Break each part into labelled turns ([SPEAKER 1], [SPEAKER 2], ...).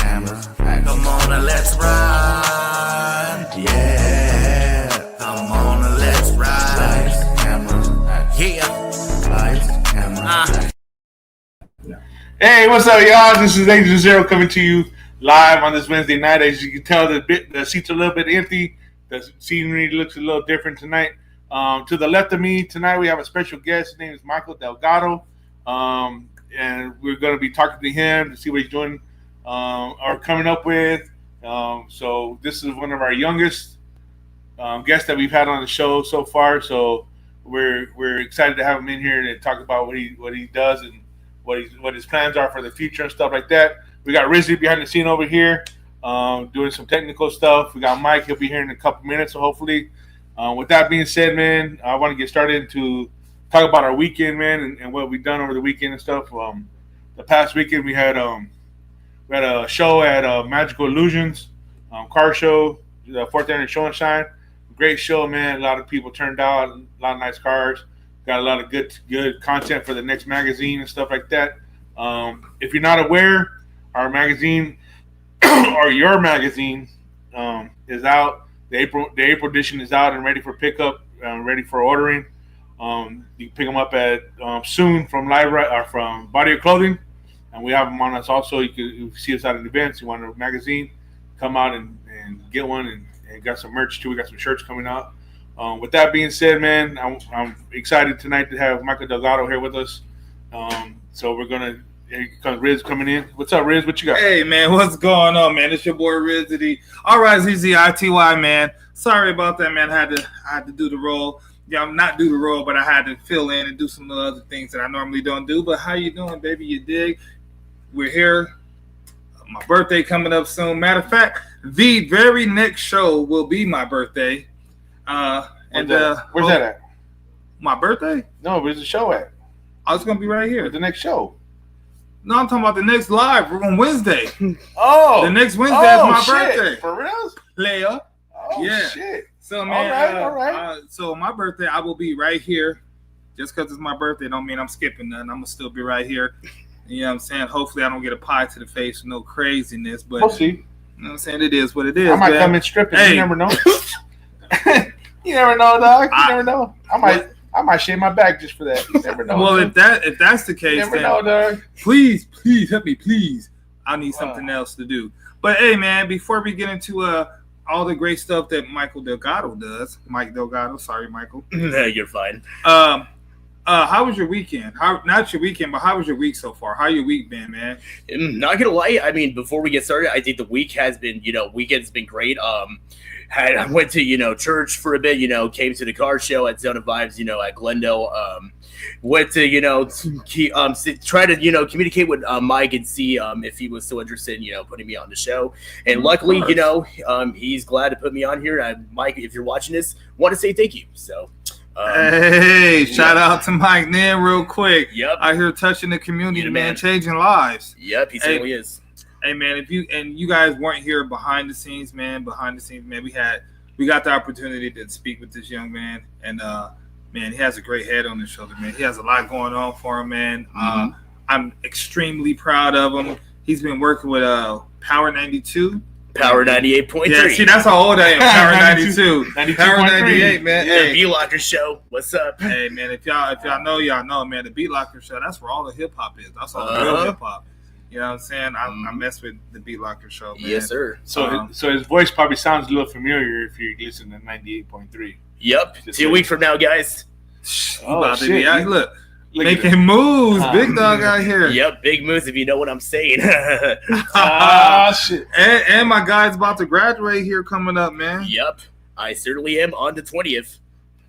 [SPEAKER 1] camera, come on and let's ride. Yeah, come on and let's ride. Lights, camera, yeah. Lights, camera.
[SPEAKER 2] Hey, what's up, y'all? This is Agent Zero coming to you live on this Wednesday night. As you can tell, the seats are a little bit empty. The scenery looks a little different tonight. To the left of me tonight, we have a special guest. His name is Michael Delgado. And we're going to be talking to him to see what he's doing or coming up with. So this is one of our youngest guests that we've had on the show so far. So we're excited to have him in here and talk about what he does and what his plans are for the future and stuff like that. We got Rizzy behind the scene over here doing some technical stuff. We got Mike. He'll be here in a couple minutes, so hopefully. With that being said, man, I want to get started to talk about our weekend, man, and what we've done over the weekend and stuff. The past weekend we had a show at Magical Illusions car show, the 4th Annual Show and Shine. Great show, man. A lot of people turned out, a lot of nice cars. Got a lot of good content for the next magazine and stuff like that. If you're not aware, our magazine or your magazine is out. The April edition is out and ready for pickup, ready for ordering. You can pick them up at soon from from Body of Clothing, and we have them on us also. You can see us at an event. You want a magazine, come out and get one, and got some merch too. We got some shirts coming out. With that being said, man, I'm excited tonight to have Michael Delgado here with us. So we're gonna. Here comes Riz coming in. What's up, Riz? What you got?
[SPEAKER 3] Hey, man, what's going on, man? It's your boy Riz. R-I-Z-Z-I-T-Y, man. Sorry about that, man. I had to do the role. Yeah, I'm not do the role, but I had to fill in and do some other things that I normally don't do. But how you doing, baby? You dig? We're here. My birthday coming up soon. Matter of fact, the very next show will be my birthday.
[SPEAKER 2] Where's that at?
[SPEAKER 3] My birthday?
[SPEAKER 2] No, where's the show at?
[SPEAKER 3] Oh, it's gonna be right here.
[SPEAKER 2] The next show.
[SPEAKER 3] No, I'm talking about the next live. We're on Wednesday.
[SPEAKER 2] Oh,
[SPEAKER 3] the next Wednesday is my
[SPEAKER 2] shit.
[SPEAKER 3] birthday.
[SPEAKER 2] For real?
[SPEAKER 3] Leia.
[SPEAKER 2] Oh
[SPEAKER 3] yeah.
[SPEAKER 2] Shit.
[SPEAKER 3] So man,
[SPEAKER 2] all right.
[SPEAKER 3] So my birthday, I will be right here. Just because it's my birthday, don't mean I'm skipping nothing. I'm gonna still be right here. You know what I'm saying? Hopefully, I don't get a pie to the face, no craziness. But
[SPEAKER 2] we'll see.
[SPEAKER 3] You know what I'm saying? It is what it is.
[SPEAKER 2] I might
[SPEAKER 3] man.
[SPEAKER 2] come in stripping.
[SPEAKER 3] Hey.
[SPEAKER 2] You never know. You never know, dog. You never know. I might shave my back just for that. You never know.
[SPEAKER 3] Well, if that's the case,
[SPEAKER 2] you never
[SPEAKER 3] then
[SPEAKER 2] know, dog.
[SPEAKER 3] Please help me, please. I need something else to do. But hey, man, before we get into all the great stuff that Michael Delgado does, Mike Delgado. Sorry, Michael.
[SPEAKER 4] No, you're fine.
[SPEAKER 3] How was your weekend? Not your weekend, but how was your week so far? How your week been, man?
[SPEAKER 4] Not gonna lie. I mean, before we get started, I think the week has been, weekend's been great. I went to, church for a bit, came to the car show at Zone of Vibes, at Glendale. Went to, try to, communicate with Mike and see if he was still interested in, putting me on the show. And luckily, he's glad to put me on here. Mike, if you're watching this, want to say thank you. So.
[SPEAKER 3] Hey, shout out to Mike Nan real quick.
[SPEAKER 4] Yep.
[SPEAKER 3] Out here touching the community, man, changing lives.
[SPEAKER 4] Yep, he certainly is.
[SPEAKER 3] Hey, man, if you guys weren't here behind the scenes, man, we got the opportunity to speak with this young man, and man, he has a great head on his shoulder, man. He has a lot going on for him, man.
[SPEAKER 4] Mm-hmm.
[SPEAKER 3] I'm extremely proud of him. He's been working with Power 92.
[SPEAKER 4] Power 98.3.
[SPEAKER 3] Yeah, see, that's how old I am. Power 92. Power 98, man.
[SPEAKER 4] Yeah,
[SPEAKER 3] hey.
[SPEAKER 4] The B-Locker Show. What's up?
[SPEAKER 3] Hey, man, if y'all know, y'all know, man. The B-Locker Show, that's where all the hip-hop is. That's all the real hip-hop. You know what I'm saying? I mess with the B-Locker Show, man.
[SPEAKER 4] Yes, sir.
[SPEAKER 2] So his voice probably sounds a little familiar if you listen to 98.3.
[SPEAKER 4] Yep. 2 weeks from now, guys.
[SPEAKER 3] Shit. Look making moves. Big dog out here.
[SPEAKER 4] Yep, big moves if you know what I'm saying.
[SPEAKER 2] Shit.
[SPEAKER 3] And my guy's about to graduate here coming up, man.
[SPEAKER 4] Yep, I certainly am on the 20th.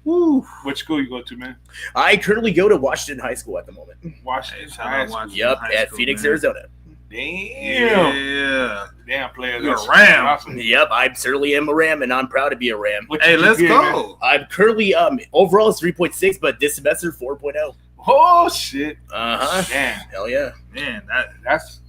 [SPEAKER 3] Woo.
[SPEAKER 2] What school you go to, man?
[SPEAKER 4] I currently go to Washington High School at the moment.
[SPEAKER 2] Washington.
[SPEAKER 4] Yep, at Phoenix, Arizona.
[SPEAKER 2] Damn.
[SPEAKER 3] Yeah.
[SPEAKER 2] Damn, player.
[SPEAKER 3] You're a Ram.
[SPEAKER 2] Awesome.
[SPEAKER 4] Yep, I certainly am a Ram, and I'm proud to be a Ram.
[SPEAKER 3] Hey, let's go.
[SPEAKER 4] Man? I'm currently overall it's 3.6, but this semester 4.0.
[SPEAKER 2] Oh shit.
[SPEAKER 4] Damn. Hell yeah.
[SPEAKER 3] Man,
[SPEAKER 2] that's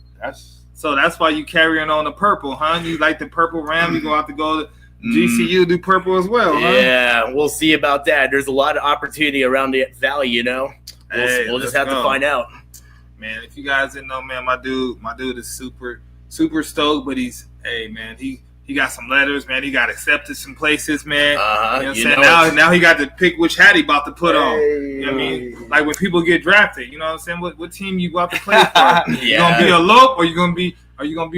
[SPEAKER 3] so that's why you carrying on the purple, huh? You like the purple Ram? You gonna have to go to GCU do purple as well, huh?
[SPEAKER 4] Yeah, we'll see about that. There's a lot of opportunity around the valley, We'll just have to find out.
[SPEAKER 3] Man, if you guys didn't know, man, my dude is super super stoked, but hey man, he got some letters, man. He got accepted some places, man. You know what I'm saying? Now he got to pick which hat he about to put on. You know what I mean? Like when people get drafted, you know what I'm saying? What team you about to play for? You gonna be a lope or you gonna be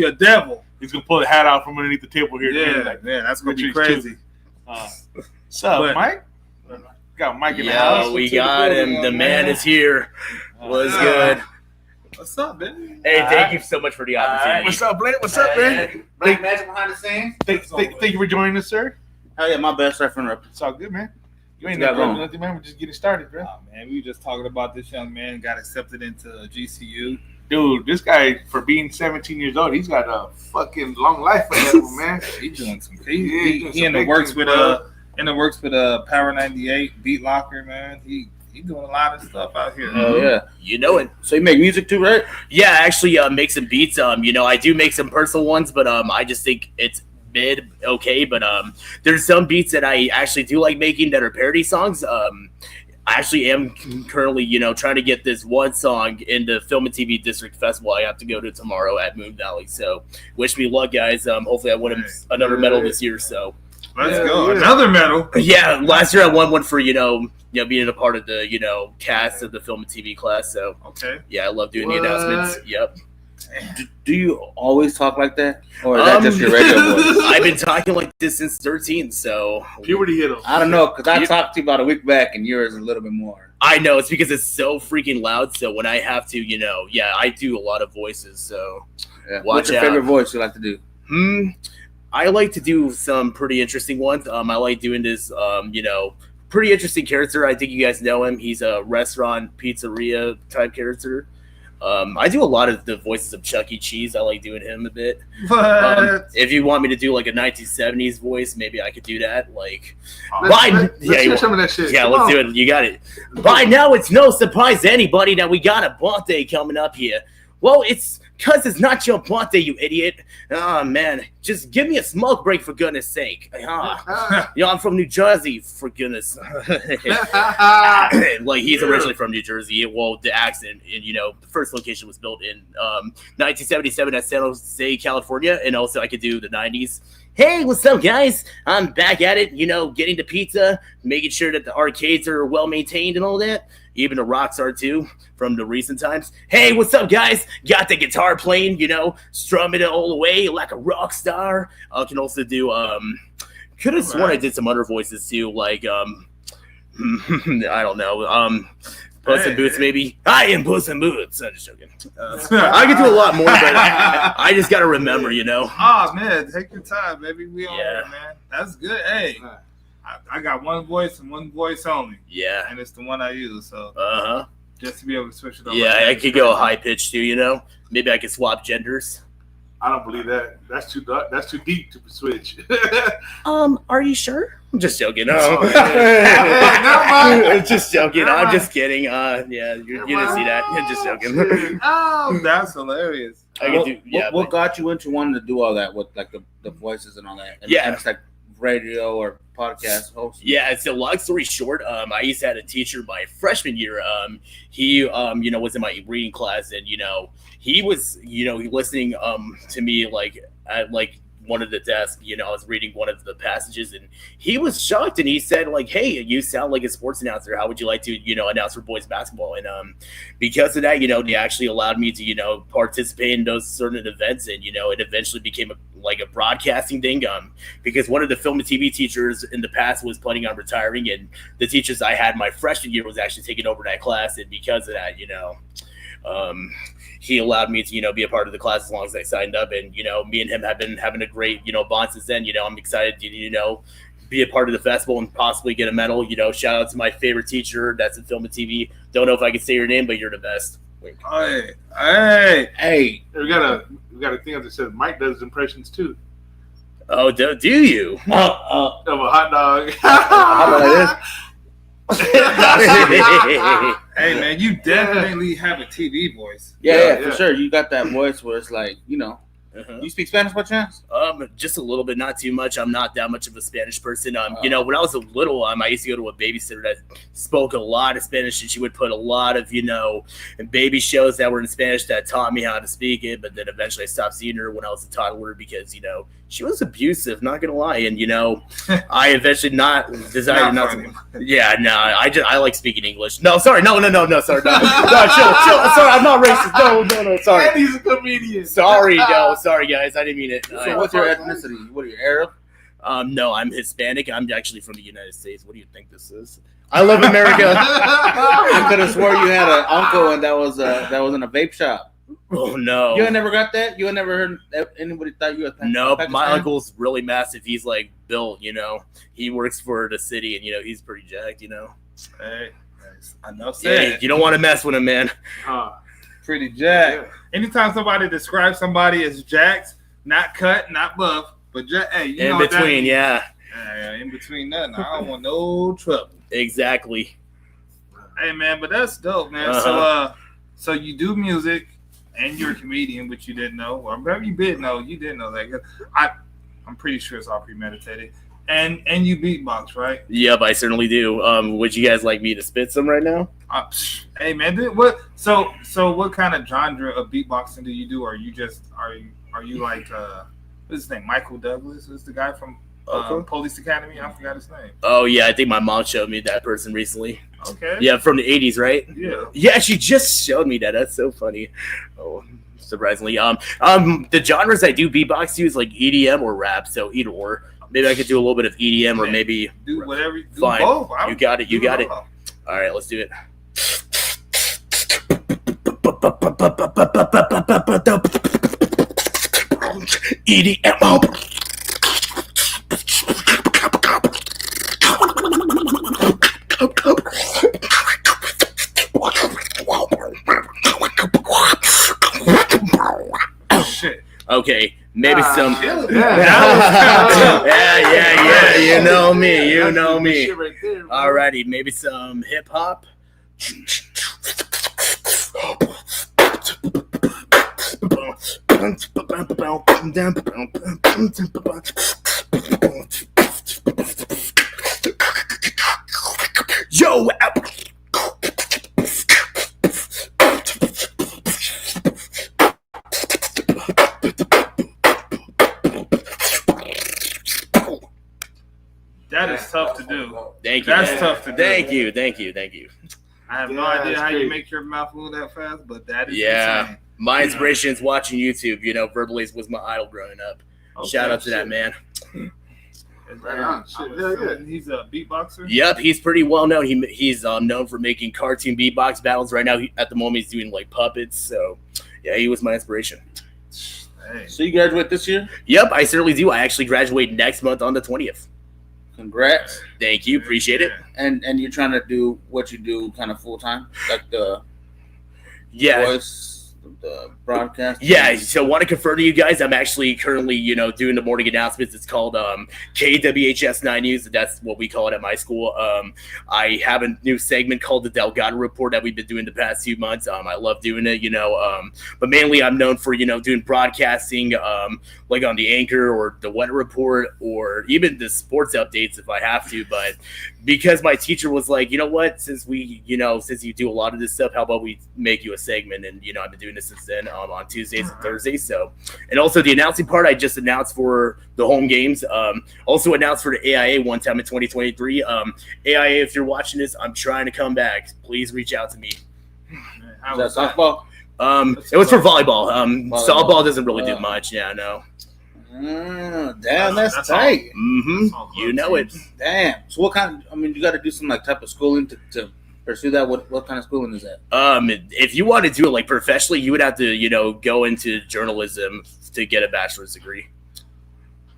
[SPEAKER 3] a devil?
[SPEAKER 2] He's gonna pull the hat out from underneath the table here.
[SPEAKER 3] Yeah, that's gonna be crazy.
[SPEAKER 2] So Mike, got Mike in the house.
[SPEAKER 4] We got him. The man is here. Was good.
[SPEAKER 3] What's up, man?
[SPEAKER 4] Hey, thank you so much for the opportunity.
[SPEAKER 2] What's up, Blake? What's up, man?
[SPEAKER 5] Black Magic behind the scenes.
[SPEAKER 2] Thank you for joining us, sir.
[SPEAKER 5] Hell yeah, my best friend rep.
[SPEAKER 2] It's all good, man. You ain't
[SPEAKER 5] Got
[SPEAKER 2] never
[SPEAKER 5] going.
[SPEAKER 2] nothing, man. We're just getting started, bro.
[SPEAKER 3] Oh, man, we were just talking about this young man got accepted into GCU.
[SPEAKER 2] Dude, this guy, for being 17 years old, he's got a fucking long life ahead of him, man.
[SPEAKER 3] He's doing some.
[SPEAKER 2] He
[SPEAKER 3] He in the works with Power 98, Beat Locker, man. He doing a lot of stuff out here.
[SPEAKER 5] Oh yeah.
[SPEAKER 4] You know it.
[SPEAKER 5] So you make music too, right?
[SPEAKER 4] Yeah, I actually make some beats. I do make some personal ones, but I just think it's mid okay. But there's some beats that I actually do like making that are parody songs. I actually am currently, trying to get this one song in the Film and TV District Festival I have to go to tomorrow at Moon Valley. So wish me luck, guys. Hopefully I win another medal this year. So
[SPEAKER 3] let's go. Another medal.
[SPEAKER 4] Yeah, last year I won one for, being a part of the, cast of the Film and TV class. So
[SPEAKER 3] okay.
[SPEAKER 4] Yeah, I love doing the announcements. Yep.
[SPEAKER 5] Do you always talk like that? Or is that just your radio voice?
[SPEAKER 4] I've been talking like this since 13, so
[SPEAKER 2] Puberty hit him.
[SPEAKER 5] I don't know, because I talked to you about a week back and yours is a little bit more.
[SPEAKER 4] I know it's because it's so freaking loud. So when I have to, I do a lot of voices. So
[SPEAKER 5] What's your favorite voice you like to do?
[SPEAKER 4] I like to do some pretty interesting ones. I like doing this, pretty interesting character. I think you guys know him. He's a restaurant pizzeria type character. I do a lot of the voices of Chuck E. Cheese. I like doing him a bit. If you want me to do like a 1970s voice, maybe I could do that. Like,
[SPEAKER 2] Let's hear some of that shit.
[SPEAKER 4] Yeah, let's do it. You got it. By now, it's no surprise to anybody that we got a birthday coming up here. Well, it's because it's not your birthday, you idiot. Oh, man. Just give me a smoke break, for goodness sake. I'm from New Jersey, for goodness. Like, he's originally from New Jersey. Well, the accent, and, the first location was built in 1977 at San Jose, California. And also, I could do the 90s. Hey, what's up, guys? I'm back at it, getting the pizza, making sure that the arcades are well maintained and all that. Even the rocks are too, from the recent times. Hey, what's up, guys? Got the guitar playing, strumming it all the way like a rock star. I can also do, could have sworn I did some other voices too, like, I don't know, Puss in Boots, maybe. I am Puss in Boots. I'm just joking. I could do a lot more, but I just got to remember,
[SPEAKER 3] Oh, man, take your time, baby. We on it, man. That's good. Hey, I got one voice and one voice only.
[SPEAKER 4] Yeah.
[SPEAKER 3] And it's the one I use, so. Just to be able to switch it up.
[SPEAKER 4] Yeah, I could go high pitch too, Maybe I could swap genders.
[SPEAKER 2] I don't believe that. That's too deep to switch.
[SPEAKER 4] Are you sure? I'm just joking.
[SPEAKER 2] Never
[SPEAKER 4] I'm just joking. I'm just kidding. Yeah, you didn't see that. I'm just joking.
[SPEAKER 3] Oh, that's hilarious.
[SPEAKER 5] What got you into wanting to do all that with like the voices and all that? And it's like radio or podcast host.
[SPEAKER 4] Yeah, so long story short, I used to have a teacher my freshman year. He was in my reading class, and he was listening to me at one of the desks. I was reading one of the passages, and he was shocked, and he said hey, you sound like a sports announcer. How would you like to announce for boys basketball? And because of that, they actually allowed me to participate in those certain events, and it eventually became a broadcasting thing. Because one of the film and TV teachers in the past was planning on retiring, and the teachers I had my freshman year was actually taking over that class, and because of that, he allowed me to, be a part of the class as long as I signed up. And, me and him have been having a great, bond since then. I'm excited to, be a part of the festival and possibly get a medal. Shout out to my favorite teacher that's in film and TV. Don't know if I can say your name, but you're the best.
[SPEAKER 3] Hey.
[SPEAKER 2] We got a thing that says Mike does impressions too.
[SPEAKER 4] Oh, do you?
[SPEAKER 2] Of a hot dog.
[SPEAKER 5] How about this?
[SPEAKER 3] Hey, man, you definitely have a TV voice.
[SPEAKER 5] Yeah, for sure. You got that voice where it's like,
[SPEAKER 4] Uh-huh.
[SPEAKER 5] You speak Spanish by chance?
[SPEAKER 4] Just a little bit, not too much. I'm not that much of a Spanish person. You know, when I was a little, I used to go to a babysitter that spoke a lot of Spanish, and she would put a lot of, you know, baby shows that were in Spanish that taught me how to speak it. But then eventually I stopped seeing her when I was a toddler because, you know, she was abusive, not gonna lie. And, you know, I eventually decided not to. Yeah, no, I like speaking English. No, sorry, no, sorry, no, chill. Sorry, I'm not racist. No, sorry.
[SPEAKER 3] And he's a comedian.
[SPEAKER 4] Sorry, guys, I didn't mean it.
[SPEAKER 5] So what's your ethnicity? What are you, Arab?
[SPEAKER 4] No, I'm Hispanic. I'm actually from the United States. What do you think this is? I love America.
[SPEAKER 5] I could have swore you had an uncle and that was in a vape shop.
[SPEAKER 4] Oh no!
[SPEAKER 5] You had never got that? You had never heard anybody thought you were?
[SPEAKER 4] Nope. My uncle's really massive. He's like built. You know, he works for the city, and you know he's pretty jacked. You know.
[SPEAKER 3] Hey, I know.
[SPEAKER 4] Yeah, you don't want to mess with him, man.
[SPEAKER 3] Pretty jacked. Anytime somebody describes somebody as jacked, not cut, not buff, but hey, you know
[SPEAKER 4] in between, yeah.
[SPEAKER 3] In between nothing. I don't want no trouble.
[SPEAKER 4] Exactly.
[SPEAKER 3] Hey man, but that's dope, man. So you do music and you're a comedian, which you didn't know. Or maybe you did know. You didn't know that. I'm pretty sure it's all premeditated. And you beatbox, right?
[SPEAKER 4] Yep, I certainly do. Would you guys like me to spit some right now?
[SPEAKER 3] Hey man, what? So what kind of genre of beatboxing do you do? Are you like what's his name? Michael Douglas is the guy from Police Academy. I forgot his name.
[SPEAKER 4] Oh yeah, I think my mom showed me that person recently.
[SPEAKER 3] Okay.
[SPEAKER 4] Yeah, from the 80s, right?
[SPEAKER 3] Yeah.
[SPEAKER 4] Yeah, she just showed me that. That's so funny. Oh, surprisingly. The genres I do beatbox to is like EDM or rap, so either or. Maybe I could do a little bit of EDM or maybe
[SPEAKER 3] do whatever. Do
[SPEAKER 4] fine.
[SPEAKER 3] Both.
[SPEAKER 4] You got it. All right, let's do it. EDM.
[SPEAKER 3] Shit.
[SPEAKER 4] Okay, maybe some.
[SPEAKER 3] Yeah.
[SPEAKER 4] You know me. Alrighty, maybe some hip hop. Yo.
[SPEAKER 3] That is tough to do.
[SPEAKER 4] Thank you.
[SPEAKER 3] That's tough to do.
[SPEAKER 4] Thank you.
[SPEAKER 3] I have no idea how you make your mouth move that fast, but that is insane.
[SPEAKER 4] My inspiration is watching YouTube. You know, Verbalaze was my idol growing up.
[SPEAKER 3] Okay,
[SPEAKER 4] Shout out to that man.
[SPEAKER 3] He's a beatboxer?
[SPEAKER 4] Yep, he's pretty well known. He's known for making cartoon beatbox battles. Right now, at the moment, he's doing like puppets. So, yeah, he was my inspiration.
[SPEAKER 3] Hey.
[SPEAKER 5] So you graduate this year?
[SPEAKER 4] Yep, I certainly do. I actually graduate next month on the 20th.
[SPEAKER 5] Congrats.
[SPEAKER 4] Thank you. Appreciate it.
[SPEAKER 5] And you're trying to do what you do kind of full time? Like the voice, the broadcast?
[SPEAKER 4] Yeah, so want to confirm to you guys, I'm actually currently, doing the morning announcements. It's called KWHS 9 News. That's what we call it at my school. I have a new segment called the Delgado Report that we've been doing the past few months. I love doing it, but mainly I'm known for, doing broadcasting, like on the Anchor or the Weather Report or even the sports updates if I have to. But because my teacher was like, you know what, since you do a lot of this stuff, how about we make you a segment? And, I've been doing this since then on Tuesdays and Thursdays. So, and also the announcing part, I just announced for the home games. Also announced for the AIA one time in 2023. AIA, if you're watching this, I'm trying to come back. Please reach out to me.
[SPEAKER 5] Is that softball?
[SPEAKER 4] It was for volleyball. Softball doesn't really do much. Yeah, no.
[SPEAKER 5] Damn, that's tight.
[SPEAKER 4] Mm-hmm. You know it.
[SPEAKER 5] Damn. So what kind? You got to do some like type of schooling to pursue that. What kind of schooling is that?
[SPEAKER 4] If you want to do it like professionally, you would have to go into journalism to get a bachelor's degree.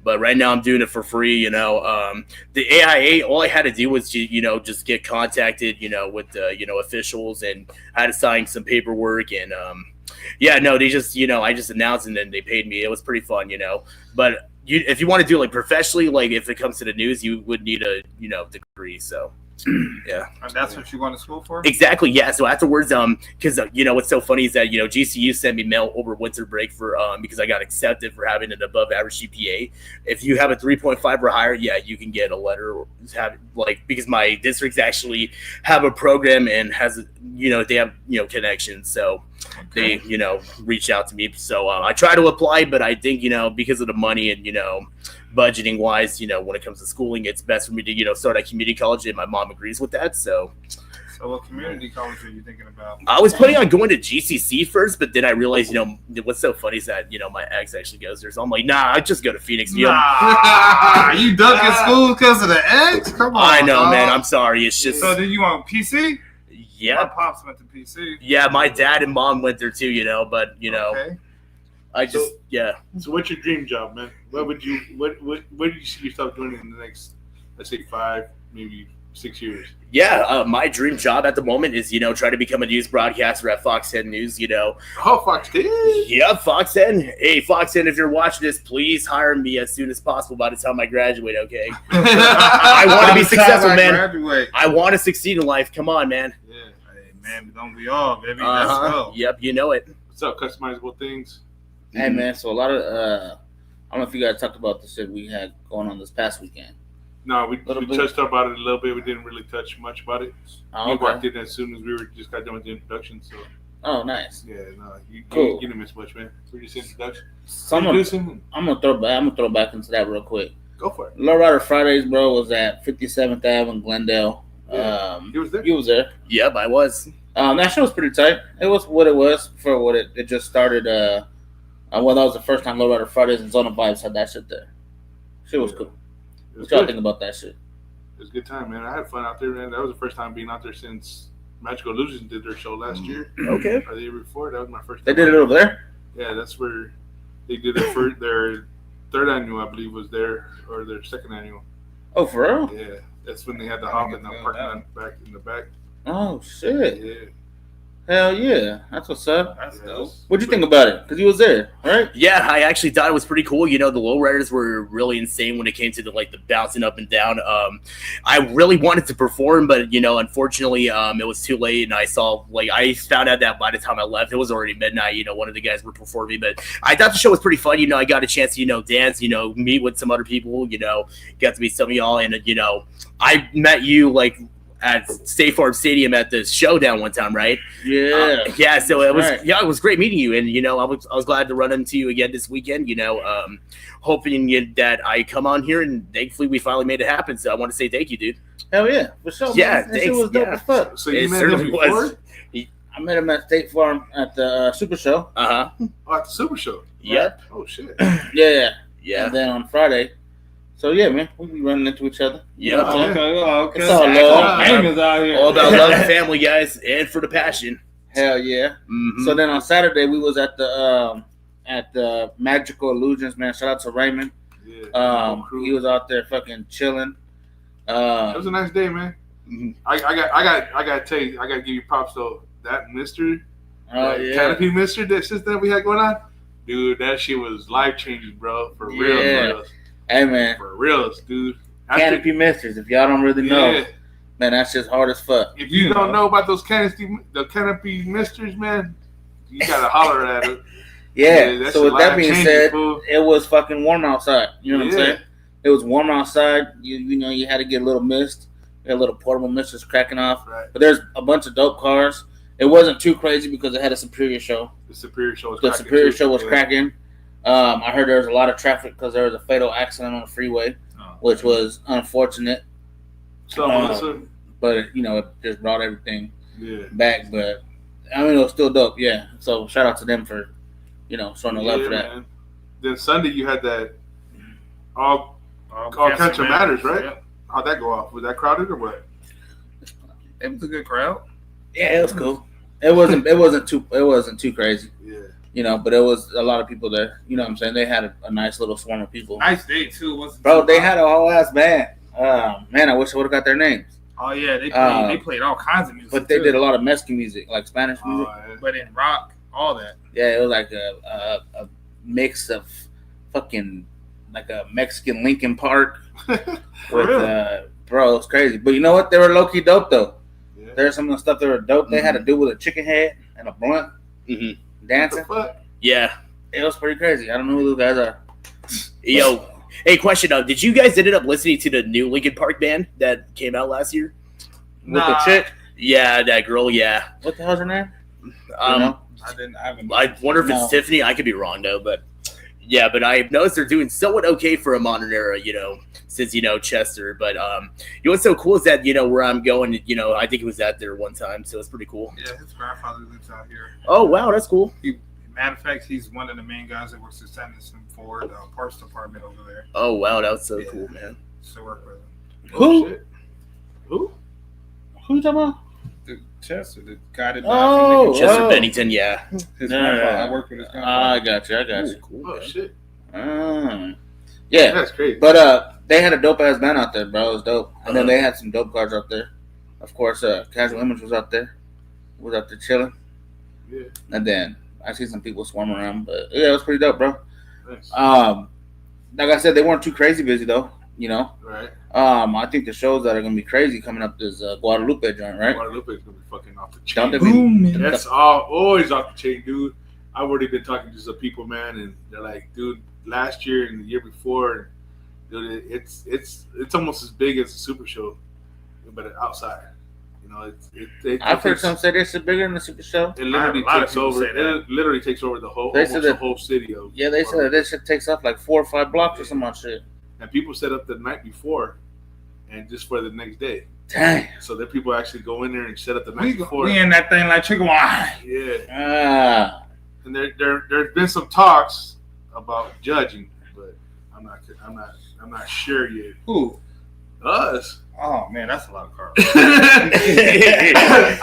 [SPEAKER 4] But right now I'm doing it for free. The AIA, all I had to do was just get contacted with officials, and I had to sign some paperwork and they just I just announced and then they paid me. It was pretty fun, But if you want to do it like professionally, like if it comes to the news, you would need a degree. So Yeah.
[SPEAKER 3] And that's what you're going to school for?
[SPEAKER 4] Exactly. Yeah. So afterwards, because what's so funny is that GCU sent me mail over winter break for because I got accepted for having an above average GPA. If you have a 3.5 or higher, yeah, you can get a letter. Because my districts actually have a program and has they have connections, so they reached out to me. So I try to apply, but I think because of the money and budgeting wise, when it comes to schooling, it's best for me to start at community college, and my mom agrees with that. So
[SPEAKER 3] what community college are you thinking about?
[SPEAKER 4] I was planning on going to GCC first, but then I realized, what's so funny is that my ex actually goes there, so I'm like, nah, I just go to Phoenix.
[SPEAKER 3] Nah, you dunking school because of the ex? Come on,
[SPEAKER 4] I know,
[SPEAKER 3] dog.
[SPEAKER 4] man. I'm sorry. It's just
[SPEAKER 3] So then you want PC?
[SPEAKER 4] yeah,
[SPEAKER 3] My pops went to PC.
[SPEAKER 4] yeah. My dad and mom went there too, but
[SPEAKER 3] Okay.
[SPEAKER 4] I just
[SPEAKER 2] So what's your dream job, man? What do you see yourself doing in the next, let's say, 5, maybe 6 years?
[SPEAKER 4] my dream job at the moment is try to become a news broadcaster at Fox 10 News.
[SPEAKER 2] Oh, Fox did.
[SPEAKER 4] Yeah, Fox 10. Hey, Fox 10, if you're watching this, please hire me as soon as possible by the time I graduate, okay? I want to be successful, man.
[SPEAKER 3] Graduate.
[SPEAKER 4] I want to succeed in life. Come on, man.
[SPEAKER 2] Yeah.
[SPEAKER 3] Hey, man, don't we all, baby?
[SPEAKER 4] Uh-huh.
[SPEAKER 3] Let's go.
[SPEAKER 4] Yep, you know it.
[SPEAKER 2] What's up, customizable things?
[SPEAKER 5] Hey man, so a lot of I don't know if you guys talked about the shit we had going on this past weekend.
[SPEAKER 2] No, we
[SPEAKER 5] Little bit.
[SPEAKER 2] touched about it a little bit. We didn't really touch much about it.
[SPEAKER 5] Oh,
[SPEAKER 2] We
[SPEAKER 5] okay.
[SPEAKER 2] walked in as soon as we just got done with the introduction. So
[SPEAKER 5] Oh, nice.
[SPEAKER 2] yeah, no, you
[SPEAKER 5] Cool.
[SPEAKER 2] didn't miss much, man. We're just introduction.
[SPEAKER 5] So I'm gonna
[SPEAKER 2] Introducing.
[SPEAKER 5] throw back into that real quick.
[SPEAKER 2] Go for it.
[SPEAKER 5] Lowrider Fridays, bro, was at 57th Ave in Glendale.
[SPEAKER 2] Yeah. He was there.
[SPEAKER 5] You was there.
[SPEAKER 4] Yep, I was.
[SPEAKER 5] That show was pretty tight. It was what it was for what it just started. That was the first time Lowrider Fridays and Zona Vibes had that shit there. Shit was cool.
[SPEAKER 2] It was
[SPEAKER 5] What y'all
[SPEAKER 2] good.
[SPEAKER 5] think about that shit?
[SPEAKER 2] It was a good time, man. I had fun out there, man. That was the first time being out there since Magical Illusions did their show last year
[SPEAKER 4] Okay.
[SPEAKER 2] or the year before. That was my first.
[SPEAKER 5] They
[SPEAKER 2] time
[SPEAKER 5] did it over there.
[SPEAKER 2] Yeah, that's where they did their third annual, I believe, was there, or their second annual.
[SPEAKER 5] Oh, for real?
[SPEAKER 2] Yeah, that's when they had the
[SPEAKER 3] I
[SPEAKER 2] hawk
[SPEAKER 3] didn't
[SPEAKER 2] in the
[SPEAKER 3] know
[SPEAKER 2] parking
[SPEAKER 3] that.
[SPEAKER 2] lot back in the back.
[SPEAKER 5] Oh shit!
[SPEAKER 2] Yeah,
[SPEAKER 5] Hell yeah! That's what's up.
[SPEAKER 3] That's
[SPEAKER 2] yeah,
[SPEAKER 3] dope.
[SPEAKER 5] What'd you think about it? Because you was there, right?
[SPEAKER 4] Yeah, I actually thought it was pretty cool. The lowriders were really insane when it came to the bouncing up and down. I really wanted to perform, but unfortunately, it was too late, and I found out that by the time I left, it was already midnight. One of the guys were performing, but I thought the show was pretty fun. I got a chance to dance, meet with some other people. Got to meet some of y'all, and I met you at State Farm Stadium at the showdown one time, right?
[SPEAKER 5] Yeah.
[SPEAKER 4] Yeah, so it was
[SPEAKER 5] Right.
[SPEAKER 4] it was great meeting you, and I was glad to run into you again this weekend. Hoping that I come on here, and thankfully we finally made it happen. So I want to say thank you, dude.
[SPEAKER 5] Hell yeah, for sure.
[SPEAKER 4] Yeah,
[SPEAKER 5] man. That shit
[SPEAKER 4] thanks.
[SPEAKER 5] was dope
[SPEAKER 4] Yeah.
[SPEAKER 5] as fuck.
[SPEAKER 2] So you
[SPEAKER 4] It
[SPEAKER 2] met them
[SPEAKER 4] certainly
[SPEAKER 2] before?
[SPEAKER 4] was.
[SPEAKER 5] I met him at State Farm at the Super Show.
[SPEAKER 4] Uh huh.
[SPEAKER 2] Oh, at the Super Show.
[SPEAKER 4] Yep.
[SPEAKER 2] Oh shit.
[SPEAKER 5] Yeah.
[SPEAKER 4] Yeah.
[SPEAKER 5] And then on Friday. So yeah, man, we be running into each other.
[SPEAKER 4] Yep.
[SPEAKER 5] know what I'm saying?
[SPEAKER 3] Okay.
[SPEAKER 5] It's all
[SPEAKER 3] All
[SPEAKER 5] love.
[SPEAKER 3] famous out here.
[SPEAKER 4] All about love and family, guys, and for the passion.
[SPEAKER 5] Hell yeah.
[SPEAKER 4] Mhm.
[SPEAKER 5] So then on Saturday we was at the Magical Illusions, man. Shout out to Raymond.
[SPEAKER 2] Yeah.
[SPEAKER 5] He was out there fucking chilling.
[SPEAKER 2] It was a nice day, man.
[SPEAKER 4] Mhm.
[SPEAKER 2] I gotta tell you, I gotta give you props though. That Mister,
[SPEAKER 5] Oh yeah.
[SPEAKER 2] Canopy Mister, that system we had going on, dude, that shit was life changing, bro. For real,
[SPEAKER 5] Yeah.
[SPEAKER 2] bro.
[SPEAKER 5] Hey man,
[SPEAKER 2] For reals, dude.
[SPEAKER 5] Canopy Misters. If y'all don't really know,
[SPEAKER 2] Yeah.
[SPEAKER 5] man, that shit's hard as fuck.
[SPEAKER 2] If you
[SPEAKER 3] You
[SPEAKER 2] don't
[SPEAKER 3] know.
[SPEAKER 2] know about those Canopy Misters, man, you gotta holler at it.
[SPEAKER 5] Yeah.
[SPEAKER 2] that's
[SPEAKER 5] So with that being
[SPEAKER 2] life-changing,
[SPEAKER 5] said,
[SPEAKER 2] fool.
[SPEAKER 5] it was fucking warm outside. You know what I'm
[SPEAKER 2] Yeah.
[SPEAKER 5] saying? It was warm outside. You had to get a little mist. We had a little portable mist just cracking off.
[SPEAKER 2] Right.
[SPEAKER 5] But there's a bunch of dope cars. It wasn't too crazy because it had a Superior show.
[SPEAKER 2] The Superior Show was
[SPEAKER 5] The
[SPEAKER 2] cracking,
[SPEAKER 5] Superior
[SPEAKER 2] too.
[SPEAKER 5] show was
[SPEAKER 2] Yeah.
[SPEAKER 5] cracking. I heard there was a lot of traffic because there was a fatal accident on the freeway,
[SPEAKER 3] Oh.
[SPEAKER 5] which was unfortunate.
[SPEAKER 2] So, Melissa,
[SPEAKER 5] But it just brought everything
[SPEAKER 2] yeah.
[SPEAKER 5] back. But I mean, it was still dope. Yeah. So shout out to them for showing the love for that.
[SPEAKER 2] Man. Then Sunday you had that all
[SPEAKER 3] All
[SPEAKER 2] Cancer Matters, right?
[SPEAKER 3] Yep.
[SPEAKER 2] How'd that go off? Was that crowded or what?
[SPEAKER 3] It was a good crowd.
[SPEAKER 5] Yeah, it was cool. It wasn't too crazy.
[SPEAKER 2] Yeah.
[SPEAKER 5] But it was a lot of people there. You know what I'm saying? They had a nice little swarm of people.
[SPEAKER 3] Nice day too. Wasn't
[SPEAKER 5] Bro,
[SPEAKER 3] too
[SPEAKER 5] they
[SPEAKER 3] hot.
[SPEAKER 5] had a whole ass band. Man, I wish I would have got their names.
[SPEAKER 3] Oh yeah, they
[SPEAKER 5] Uh,
[SPEAKER 3] played all kinds of music.
[SPEAKER 5] But they
[SPEAKER 3] too.
[SPEAKER 5] did a lot of Mexican music, like Spanish
[SPEAKER 2] Oh,
[SPEAKER 5] music.
[SPEAKER 2] yeah.
[SPEAKER 3] But in rock, all that.
[SPEAKER 5] Yeah, it was like a mix of fucking like a Mexican Linkin Park
[SPEAKER 3] For
[SPEAKER 5] with
[SPEAKER 3] real?
[SPEAKER 5] Bro, it's crazy. But you know what? They were low key dope though.
[SPEAKER 2] Yeah.
[SPEAKER 5] There's some of the stuff that were dope. They had to do with a chicken head and a blunt
[SPEAKER 4] Mhm.
[SPEAKER 5] dancing.
[SPEAKER 2] What the fuck?
[SPEAKER 4] Yeah.
[SPEAKER 5] It was pretty crazy. I don't know who those guys are.
[SPEAKER 4] Yo, hey, question. Did you guys ended up listening to the new Linkin Park band that came out last year?
[SPEAKER 5] With the chick.
[SPEAKER 4] Yeah, that girl. Yeah.
[SPEAKER 5] What the hell's her name?
[SPEAKER 4] Um,
[SPEAKER 3] I haven't.
[SPEAKER 4] I wonder if
[SPEAKER 5] No.
[SPEAKER 4] it's Tiffany. I could be wrong though, but yeah. But I've noticed they're doing somewhat okay for a modern era. Since Chester. But what's so cool is that where I'm going. I think it was at there one time, so it's pretty cool.
[SPEAKER 3] Yeah, his grandfather lives out here.
[SPEAKER 4] Oh wow, that's cool.
[SPEAKER 3] Matter of fact, he's one of the main guys that works at Sanderson Ford Parts Department over there.
[SPEAKER 4] Oh wow, that was so
[SPEAKER 3] Yeah.
[SPEAKER 4] cool, man.
[SPEAKER 3] So work with him.
[SPEAKER 5] Who?
[SPEAKER 2] Shit. Who?
[SPEAKER 5] Who you talking about?
[SPEAKER 3] The Chester, the guy that died
[SPEAKER 5] Oh,
[SPEAKER 3] from
[SPEAKER 4] Chester
[SPEAKER 5] wow.
[SPEAKER 4] Bennington, yeah.
[SPEAKER 3] his
[SPEAKER 5] Yeah,
[SPEAKER 3] grandfather.
[SPEAKER 5] yeah.
[SPEAKER 3] I work with his
[SPEAKER 5] I
[SPEAKER 3] grandfather.
[SPEAKER 5] got you. I got you.
[SPEAKER 4] Cool,
[SPEAKER 2] Oh
[SPEAKER 4] man.
[SPEAKER 2] shit.
[SPEAKER 5] Yeah,
[SPEAKER 2] That's crazy.
[SPEAKER 5] but they had a dope ass band out there, bro. It was dope. And then they had some dope cars out there. Of course, Casual Image was out there. Was out there chilling.
[SPEAKER 2] Yeah.
[SPEAKER 5] And then I see some people swarming around, but yeah, it was pretty dope, bro.
[SPEAKER 2] Nice.
[SPEAKER 5] Like I said, they weren't too crazy busy though.
[SPEAKER 2] Right.
[SPEAKER 5] I think the shows that are gonna be crazy coming up is Guadalupe joint, right?
[SPEAKER 2] Guadalupe is gonna be fucking off the
[SPEAKER 5] Don't
[SPEAKER 2] chain.
[SPEAKER 5] they be-
[SPEAKER 3] Boom.
[SPEAKER 2] That's always off the chain, dude. I've already been talking to some people, man, and they're like, dude, last year and the year before, dude, it's almost as big as a Super Show, but outside.
[SPEAKER 5] I've heard some say this is bigger than the Super Show.
[SPEAKER 2] It literally
[SPEAKER 3] A lot of
[SPEAKER 2] takes
[SPEAKER 3] people
[SPEAKER 2] over.
[SPEAKER 3] say that.
[SPEAKER 2] It literally takes over the whole,
[SPEAKER 5] They
[SPEAKER 2] almost
[SPEAKER 5] said
[SPEAKER 2] the
[SPEAKER 5] that-
[SPEAKER 2] whole city of.
[SPEAKER 5] Yeah, they said that this shit takes up like 4 or 5 blocks or some odd shit.
[SPEAKER 2] And people set up the night before, and just for the next day.
[SPEAKER 5] Dang.
[SPEAKER 2] So that people actually go in there and set up the
[SPEAKER 3] We,
[SPEAKER 2] night before.
[SPEAKER 3] we in that thing like chicken wine.
[SPEAKER 2] Yeah.
[SPEAKER 5] Ah.
[SPEAKER 2] And there's been some talks about judging, but I'm not sure yet.
[SPEAKER 3] Who?
[SPEAKER 2] Us.
[SPEAKER 3] Oh man, that's a lot of carbs.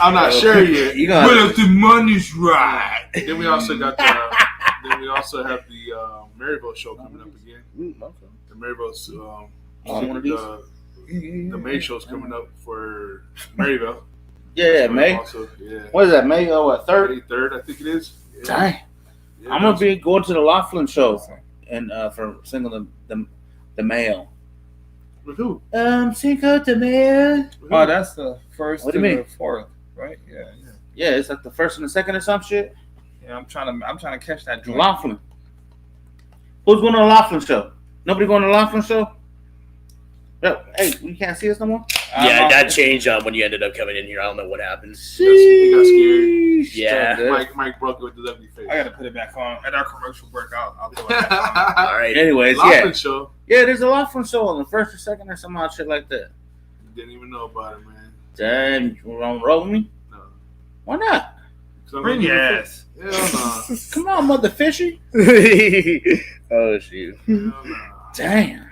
[SPEAKER 2] I'm not sure yet.
[SPEAKER 5] You gonna
[SPEAKER 3] Well, if the money's right.
[SPEAKER 2] Then we also got then we also have the Maryville show coming up again. The Maryville's
[SPEAKER 5] one of these?
[SPEAKER 2] the May show's coming up for Maryville.
[SPEAKER 5] Yeah, May.
[SPEAKER 2] Also, yeah.
[SPEAKER 5] What is that? May? What, 3rd?
[SPEAKER 2] 3rd, I think it is. Yeah.
[SPEAKER 5] Dang.
[SPEAKER 2] Yeah,
[SPEAKER 5] I'm gonna be going to the Laughlin show and for singing the male.
[SPEAKER 2] with who?
[SPEAKER 5] Cinco de Mayo.
[SPEAKER 3] Oh, that's the first
[SPEAKER 5] What do
[SPEAKER 3] to
[SPEAKER 5] you
[SPEAKER 3] the
[SPEAKER 5] mean?
[SPEAKER 3] 4th, right? Yeah.
[SPEAKER 5] Yeah, it's like the 1st and the 2nd or some shit.
[SPEAKER 3] Yeah, I'm trying to catch that joint.
[SPEAKER 5] Laughlin. Who's going to the Laughlin show? Nobody going to the Laughlin show? Hey, you can't see us no more?
[SPEAKER 4] Yeah, that changed when you ended up coming in here. I don't know what happened.
[SPEAKER 2] He got scared.
[SPEAKER 4] Yeah.
[SPEAKER 5] So
[SPEAKER 2] Mike broke it with the ugly face.
[SPEAKER 3] I gotta put it back on. At our commercial break, I'll throw it back on.
[SPEAKER 4] All right.
[SPEAKER 5] anyways,
[SPEAKER 2] Laughlin
[SPEAKER 5] yeah.
[SPEAKER 2] show.
[SPEAKER 5] Yeah, there's a Laughlin show on the 1st or 2nd or some odd shit like that.
[SPEAKER 2] Didn't even know about it, man.
[SPEAKER 5] Damn, you want to roll with me?
[SPEAKER 2] No.
[SPEAKER 5] Why not?
[SPEAKER 3] Bring your ass.
[SPEAKER 2] Hell no.
[SPEAKER 5] Come on, mother fishy.
[SPEAKER 4] Oh shoot.
[SPEAKER 2] Hell no.
[SPEAKER 5] Damn.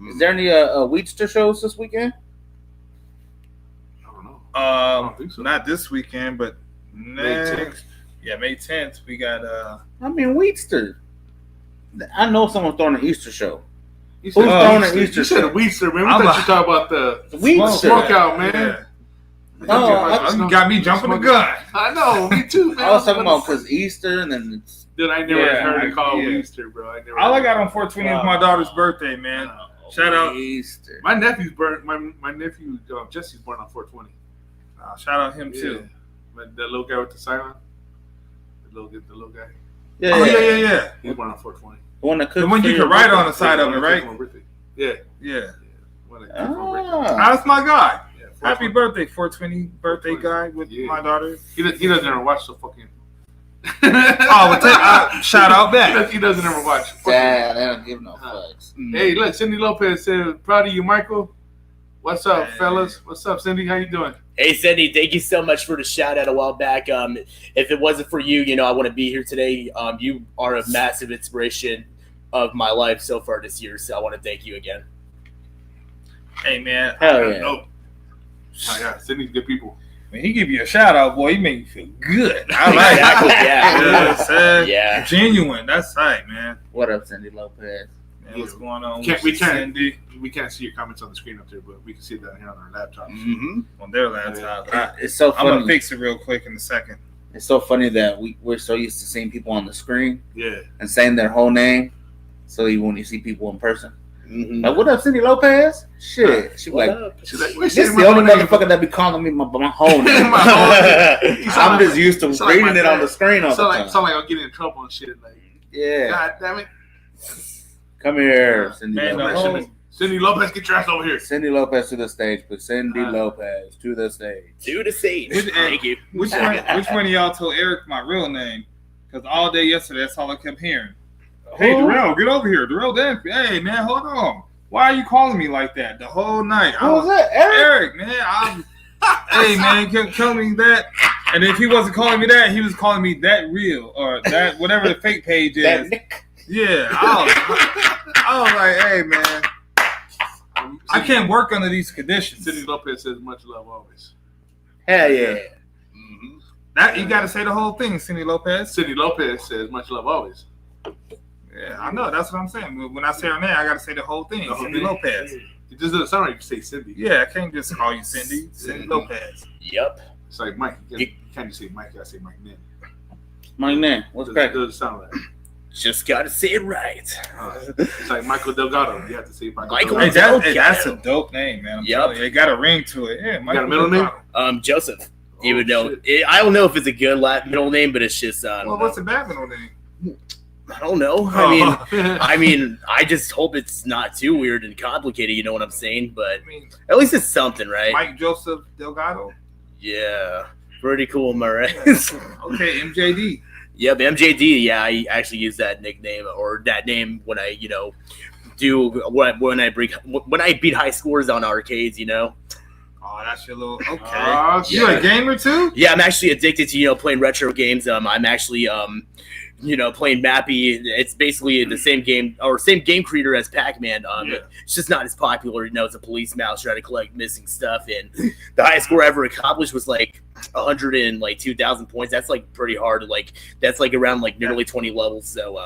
[SPEAKER 5] Is there any Wheatster shows this weekend?
[SPEAKER 2] I don't know. don't think so.
[SPEAKER 3] Not this weekend, but
[SPEAKER 2] May
[SPEAKER 3] next.
[SPEAKER 2] 10th.
[SPEAKER 3] Yeah, May 10th. We got
[SPEAKER 5] I mean, Wheatster. I know someone's throwing an Easter show.
[SPEAKER 2] You
[SPEAKER 5] Who's throwing
[SPEAKER 2] Weezer.
[SPEAKER 5] an Easter
[SPEAKER 2] You said
[SPEAKER 5] show?
[SPEAKER 2] Weezer, man. We
[SPEAKER 3] I'm
[SPEAKER 2] thought
[SPEAKER 3] a-
[SPEAKER 2] you talking about the
[SPEAKER 5] Wheatster.
[SPEAKER 2] smoke out, man.
[SPEAKER 3] Yeah.
[SPEAKER 5] Oh,
[SPEAKER 3] You got me jumping the gun.
[SPEAKER 2] I know, me too, man.
[SPEAKER 5] I was talking about because Easter and then it's
[SPEAKER 2] Dude, I never
[SPEAKER 3] Yeah,
[SPEAKER 2] heard it called
[SPEAKER 3] yeah.
[SPEAKER 2] Weezer, bro. I never.
[SPEAKER 3] All I got on 420 is my daughter's birthday, man. Shout out.
[SPEAKER 5] Easter.
[SPEAKER 2] My nephew's born. My nephew Jesse's born on 420.
[SPEAKER 3] Shout out him too.
[SPEAKER 2] But the little guy with the silent. The little guy.
[SPEAKER 5] Yeah,
[SPEAKER 3] Oh yeah.
[SPEAKER 2] He's born on 420.
[SPEAKER 5] The one that cooks
[SPEAKER 3] The one
[SPEAKER 5] for
[SPEAKER 3] you
[SPEAKER 5] your
[SPEAKER 3] can write
[SPEAKER 5] birthday.
[SPEAKER 3] on the side of it,
[SPEAKER 2] One that
[SPEAKER 3] right?
[SPEAKER 2] takes my birthday. Yeah.
[SPEAKER 3] Yeah.
[SPEAKER 2] One that takes my birthday.
[SPEAKER 5] Ah.
[SPEAKER 3] That's my guy.
[SPEAKER 2] Yeah,
[SPEAKER 3] Happy
[SPEAKER 2] 420.
[SPEAKER 3] birthday, 420 birthday guy with
[SPEAKER 2] Yeah.
[SPEAKER 3] my daughter.
[SPEAKER 2] He doesn't ever watch the fucking.
[SPEAKER 3] Oh, well, shout out back.
[SPEAKER 2] He doesn't ever watch.
[SPEAKER 5] Damn, they don't give no fucks.
[SPEAKER 2] Hey, look, Cindy Lopez said, "Proud of you, Michael." What's up,
[SPEAKER 3] Hey.
[SPEAKER 2] fellas? What's up, Cindy? How you doing?
[SPEAKER 4] Hey, Cindy, thank you so much for the shout out a while back. If it wasn't for you, I want to be here today. You are a massive inspiration of my life so far this year. So I want to thank you again.
[SPEAKER 3] Hey man,
[SPEAKER 5] Hell yeah.
[SPEAKER 2] Oh, yeah, Cindy's good people.
[SPEAKER 3] When he give you a shout out, boy, he make you feel good. I like
[SPEAKER 4] Exactly,
[SPEAKER 3] that.
[SPEAKER 4] yeah.
[SPEAKER 3] Sir.
[SPEAKER 4] Yeah.
[SPEAKER 3] Genuine. That's right, man.
[SPEAKER 5] What up, Cindy Lopez?
[SPEAKER 3] Man, what's going on?
[SPEAKER 2] We
[SPEAKER 3] with
[SPEAKER 2] can't.
[SPEAKER 3] Cindy
[SPEAKER 2] We can't see your comments on the screen up there, but we can see it down here on our laptops.
[SPEAKER 4] Mm-hmm.
[SPEAKER 3] on their laptop?
[SPEAKER 5] It's so
[SPEAKER 3] I'm gonna
[SPEAKER 5] funny.
[SPEAKER 3] fix it real quick in a second.
[SPEAKER 5] It's so funny that we're so used to seeing people on the screen
[SPEAKER 2] Yeah,
[SPEAKER 5] and saying their whole name. So when you see people in person,
[SPEAKER 4] Mhm.
[SPEAKER 5] Like, what up, Cindy Lopez? Shit. She
[SPEAKER 4] What
[SPEAKER 5] like,
[SPEAKER 4] up?
[SPEAKER 2] She's like,
[SPEAKER 5] this is the only motherfucker that be calling me my whole name.
[SPEAKER 2] My whole name.
[SPEAKER 5] I'm just used to
[SPEAKER 2] sound like
[SPEAKER 5] reading
[SPEAKER 2] my
[SPEAKER 5] it on
[SPEAKER 2] dad.
[SPEAKER 5] the screen all the
[SPEAKER 2] Sound like
[SPEAKER 5] time.
[SPEAKER 2] I'm getting in trouble and shit. Like,
[SPEAKER 5] Yeah.
[SPEAKER 2] God damn it.
[SPEAKER 5] Come here, Cindy
[SPEAKER 3] Man, the
[SPEAKER 5] Lopez.
[SPEAKER 3] whole-
[SPEAKER 2] Cindy Lopez, get your ass over here.
[SPEAKER 5] Cindy Lopez to the stage, but Cindy Lopez to the stage.
[SPEAKER 4] To the stage.
[SPEAKER 3] Which-
[SPEAKER 4] Thank you.
[SPEAKER 3] Which one of y'all told Eric my real name? Because all day yesterday, that's all I kept hearing. Hey,
[SPEAKER 5] Who?
[SPEAKER 3] Darrell, get over here. Darrell Danby. Hey, man, hold on. Why are you calling me like that the whole night?
[SPEAKER 5] Who was that? Eric?
[SPEAKER 3] Eric, man. Hey, man, kept calling me that. And if he wasn't calling me that, he was calling me that real or that whatever the fake page is.
[SPEAKER 5] That Nick.
[SPEAKER 3] Yeah. I was like, hey, man, I can't work under these conditions.
[SPEAKER 2] Cindy Lopez says much love always.
[SPEAKER 5] Hell yeah.
[SPEAKER 4] Mhm.
[SPEAKER 3] That you got to say the whole thing, Cindy Lopez.
[SPEAKER 2] Cindy Lopez says much love always.
[SPEAKER 3] Yeah, I know. That's what I'm saying. When I say her name, I got to say the whole thing.
[SPEAKER 2] The whole
[SPEAKER 3] Cindy
[SPEAKER 2] thing.
[SPEAKER 3] Lopez.
[SPEAKER 2] It just doesn't sound like you say Cindy.
[SPEAKER 3] Yeah, I can't just call you Cindy. Cindy Lopez.
[SPEAKER 4] Yep.
[SPEAKER 2] It's like Mike. You can't just say Mike. You gotta say Mike Nin.
[SPEAKER 5] My name. What's
[SPEAKER 2] It
[SPEAKER 5] cracking?
[SPEAKER 2] doesn't sound right.
[SPEAKER 4] Just gotta say it right.
[SPEAKER 2] It's like Michael Delgado. You have to say Michael.
[SPEAKER 4] Michael
[SPEAKER 3] Hey,
[SPEAKER 2] Delgado.
[SPEAKER 3] that's a dope name, man. I'm
[SPEAKER 4] Yep.
[SPEAKER 3] telling you, it got a ring to it. Yeah,
[SPEAKER 2] You got a middle name?
[SPEAKER 4] Joseph.
[SPEAKER 2] Oh,
[SPEAKER 4] Even though
[SPEAKER 2] shit.
[SPEAKER 4] I don't know if it's a good middle name, but it's just
[SPEAKER 3] Well, what's the bad middle name?
[SPEAKER 4] I don't know. I mean, I just hope it's not too weird and complicated. You know what I'm saying? But
[SPEAKER 3] I mean,
[SPEAKER 4] at least it's something, right?
[SPEAKER 3] Mike Joseph Delgado.
[SPEAKER 4] Yeah, pretty cool, am I right?
[SPEAKER 3] Okay, MJD.
[SPEAKER 4] Yep, MJD. Yeah, I actually use that nickname or that name when I, do when I beat high scores on arcades.
[SPEAKER 3] Oh, that's your little. Okay.
[SPEAKER 2] Oh,
[SPEAKER 3] You a
[SPEAKER 2] shit.
[SPEAKER 3] gamer too?
[SPEAKER 4] Yeah, I'm actually addicted to playing retro games. I'm actually playing Mappy. It's basically the same game or same game creator as Pac-Man.
[SPEAKER 2] Yeah.
[SPEAKER 4] It's just not as popular. It's a police mouse trying to collect missing stuff, and the highest score I ever accomplished was like 102,000 points. That's like pretty hard. Like that's like around like nearly 20 levels. So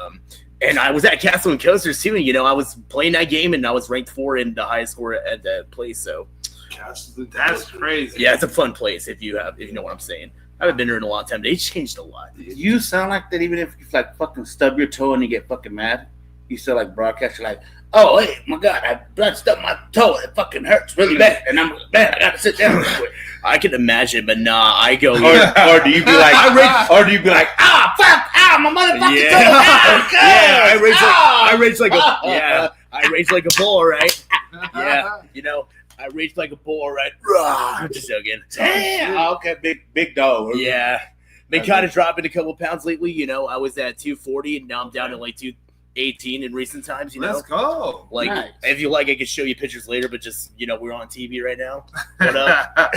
[SPEAKER 4] and I was at Castle and Coasters too. And I was playing that game, and I was ranked 4 in the highest score at that place. So
[SPEAKER 3] That's crazy.
[SPEAKER 4] yeah, it's a fun place if you know what I'm saying. I haven't been there in a long time. They changed a lot.
[SPEAKER 5] You sound like that even if you like fucking stub your toe and you get fucking mad. You still like broadcast. You're like, oh, hey, my God, I blood stubbed my toe. It fucking hurts really bad. And I'm bad. I gotta sit down real quick.
[SPEAKER 4] I can imagine, but nah, I go.
[SPEAKER 5] Or do you be like, ah, fuck, ah, my motherfucking
[SPEAKER 4] Yeah.
[SPEAKER 5] toe. Ah,
[SPEAKER 4] Yeah, I rage
[SPEAKER 5] ah,
[SPEAKER 4] I rage like a
[SPEAKER 5] ah.
[SPEAKER 4] yeah. I rage like a bull, right? Yeah, I rage like a bull, right? Rah, I'm just joking.
[SPEAKER 5] Damn. Okay, big dog.
[SPEAKER 4] Yeah, been kind of dropping a couple pounds lately. I was at 240, and now I'm down to like 218 in recent times.
[SPEAKER 3] Let's go.
[SPEAKER 4] Like
[SPEAKER 5] Nice.
[SPEAKER 4] if you like, I could show you pictures later. But just we're on TV right now. What up?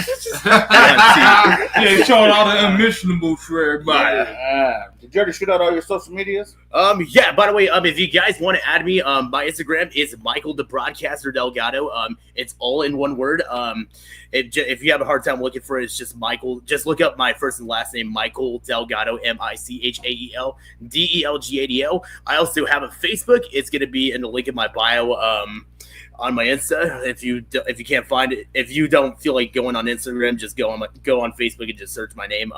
[SPEAKER 3] Yeah, showing all the unmentionables for everybody.
[SPEAKER 5] Did you already shoot out all your social medias?
[SPEAKER 4] Yeah, by the way, if you guys want to add me, my Instagram is Michael the Broadcaster Delgado. It's all in one word. If you have a hard time looking for it, it's just Michael. Just look up my first and last name, Michael Delgado, Michael Delgado. I also have a Facebook. It's going to be in the link in my bio. On my Insta, if you can't find it, if you don't feel like going on Instagram, just go on Facebook and just search my name.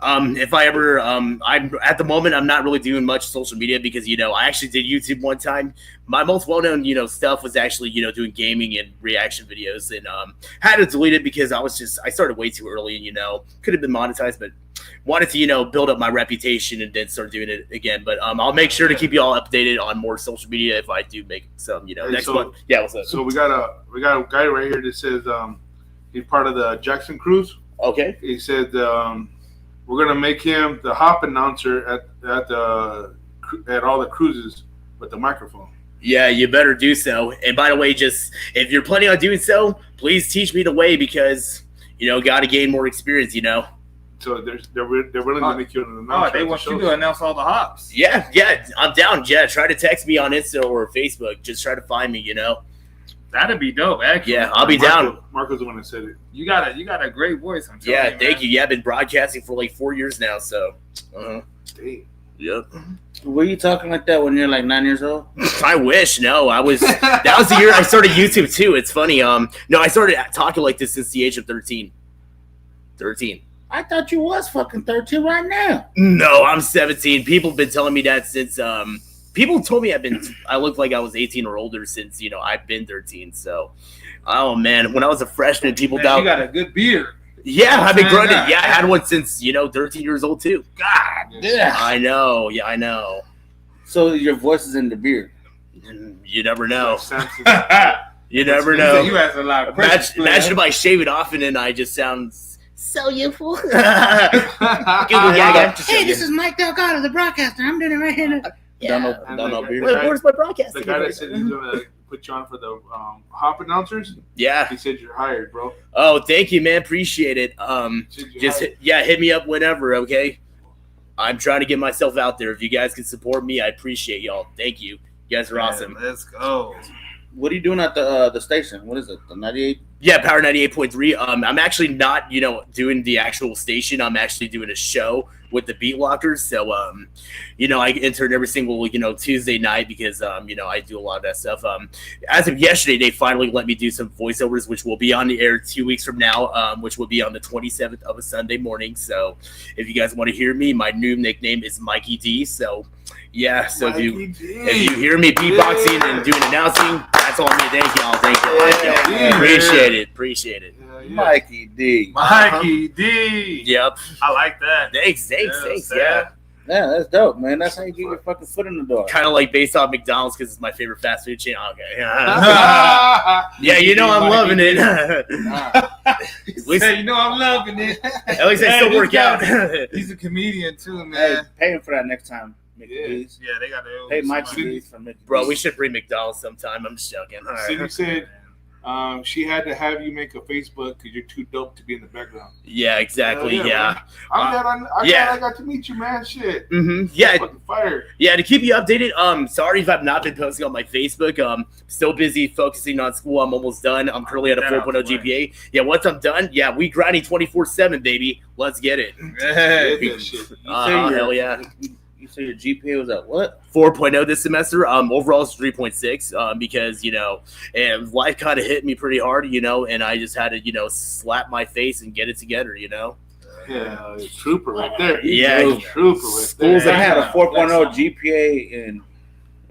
[SPEAKER 4] If I ever, I'm at the moment, I'm not really doing much social media because I actually did YouTube one time. My most well-known stuff was actually doing gaming and reaction videos, and had to delete it because I started way too early and could have been monetized, but wanted to build up my reputation and then start doing it again. But I'll make sure to keep you all updated on more social media if I do make some next month. Yeah, what's up?
[SPEAKER 2] So we got a guy right here that says he's part of the Jackson Cruise.
[SPEAKER 4] Okay.
[SPEAKER 2] He said we're gonna make him the hop announcer at all the cruises with the microphone.
[SPEAKER 4] Yeah, you better do so. And by the way, just if you're planning on doing so, please teach me the way because got to gain more experience.
[SPEAKER 2] So they're willing to make you an
[SPEAKER 3] Oh,
[SPEAKER 2] announcer.
[SPEAKER 3] they want you to announce all the hops.
[SPEAKER 4] Yeah, I'm down. Yeah, try to text me on Insta or Facebook. Just try to find me.
[SPEAKER 3] That'd be dope, actually.
[SPEAKER 4] Yeah, I'll be down.
[SPEAKER 2] Marco's the one that said it.
[SPEAKER 3] You got a great voice. I'm telling
[SPEAKER 4] Yeah,
[SPEAKER 3] you,
[SPEAKER 4] thank
[SPEAKER 3] man.
[SPEAKER 4] you. Yeah, I've been broadcasting for like 4 years now. So,
[SPEAKER 2] Dang.
[SPEAKER 4] yep.
[SPEAKER 5] Were you talking like that when you're like 9 years old?
[SPEAKER 4] I wish. No, I was. That was the year I started YouTube too. It's funny. No, I started talking like this since the age of 13. 13.
[SPEAKER 5] I thought you was fucking 13 right now.
[SPEAKER 4] No, I'm 17. People have been telling me that since people told me I looked like I was 18 or older since, I've been 13. So, oh man, when I was a freshman, people
[SPEAKER 3] Man,
[SPEAKER 4] doubt.
[SPEAKER 3] you got a good beard.
[SPEAKER 4] Yeah, I've been growing it.
[SPEAKER 3] God.
[SPEAKER 4] Yeah, I had one since, 13 years old too.
[SPEAKER 3] God damn.
[SPEAKER 4] I know. Yeah, I know.
[SPEAKER 5] So your voice is in the beard.
[SPEAKER 4] You never know.
[SPEAKER 2] Samson.
[SPEAKER 4] You never
[SPEAKER 3] You
[SPEAKER 4] know.
[SPEAKER 3] have a lot of pressure.
[SPEAKER 4] Imagine if I shave it often and I just sound so youthful.
[SPEAKER 5] Hey, this is Mike Delgado, the broadcaster. I'm doing it right here. Don't beard.
[SPEAKER 4] Where's my broadcast?
[SPEAKER 2] The guy that said he's gonna put you on for the hop announcers,
[SPEAKER 4] Yeah.
[SPEAKER 2] he said you're hired, bro.
[SPEAKER 4] Oh, thank you, man. Appreciate it.
[SPEAKER 2] He said you're hired.
[SPEAKER 4] Hit me up whenever, okay? I'm trying to get myself out there. If you guys can support me, I appreciate y'all. Thank you. You guys are awesome.
[SPEAKER 3] Let's go.
[SPEAKER 5] What are you doing at the station? What is it? The 98?
[SPEAKER 4] Yeah, Power 98.3. I'm actually not, doing the actual station. I'm actually doing a show with the Beat Lockers. So, I intern every single, Tuesday night because, I do a lot of that stuff. As of yesterday, they finally let me do some voiceovers, which will be on the air 2 weeks from now, which will be on the 27th of a Sunday morning. So if you guys want to hear me, my new nickname is Mikey D. So, yeah. So if you hear me beatboxing and doing announcing, that's all me. Thank y'all.
[SPEAKER 5] Yeah.
[SPEAKER 4] Appreciate it.
[SPEAKER 2] Yeah.
[SPEAKER 5] Mikey D.
[SPEAKER 3] Mikey D.
[SPEAKER 4] Yep.
[SPEAKER 3] I like that.
[SPEAKER 4] Thanks.
[SPEAKER 3] Sam.
[SPEAKER 4] Yeah.
[SPEAKER 5] Yeah, that's dope, man. That's how you get your fucking foot in the door.
[SPEAKER 4] Kind of like based off McDonald's because it's my favorite fast food chain. Okay.
[SPEAKER 2] Yeah.
[SPEAKER 4] Yeah, I'm loving it. At least,
[SPEAKER 3] Hey, I'm loving it.
[SPEAKER 4] at least I still work out.
[SPEAKER 3] He's a comedian too,
[SPEAKER 5] Hey,
[SPEAKER 3] man.
[SPEAKER 5] pay him for that next time. Mickey
[SPEAKER 2] Yeah.
[SPEAKER 5] D's.
[SPEAKER 3] Yeah, they got their own.
[SPEAKER 5] Pay Mikey D's for Mickey
[SPEAKER 4] Bro,
[SPEAKER 5] D's.
[SPEAKER 4] we should bring McDonald's sometime. I'm just joking. All right.
[SPEAKER 2] Sydney said she had to have you make a Facebook because you're too dope to be in the background.
[SPEAKER 4] Yeah, exactly. Yeah.
[SPEAKER 2] I'm glad
[SPEAKER 4] yeah.
[SPEAKER 2] I got to meet you, man. Shit.
[SPEAKER 4] Yeah.
[SPEAKER 2] Fucking fire.
[SPEAKER 4] Yeah, to keep you updated, sorry if I've not been posting on my Facebook. Still busy focusing on school. I'm almost done. I'm currently at a 4.0 GPA. Yeah, once I'm done, we grinding 24/7, baby. Let's get it.
[SPEAKER 3] Hey.
[SPEAKER 2] Did that shit.
[SPEAKER 4] Hell yeah.
[SPEAKER 5] You say your GPA was at what?
[SPEAKER 4] 4.0 this semester. Overall it's 3.6 because, and life kind of hit me pretty hard, and I just had to, slap my face and get it together,
[SPEAKER 2] Yeah, trooper right there.
[SPEAKER 4] Yeah.
[SPEAKER 2] Trooper right there.
[SPEAKER 5] I had a 4.0 GPA in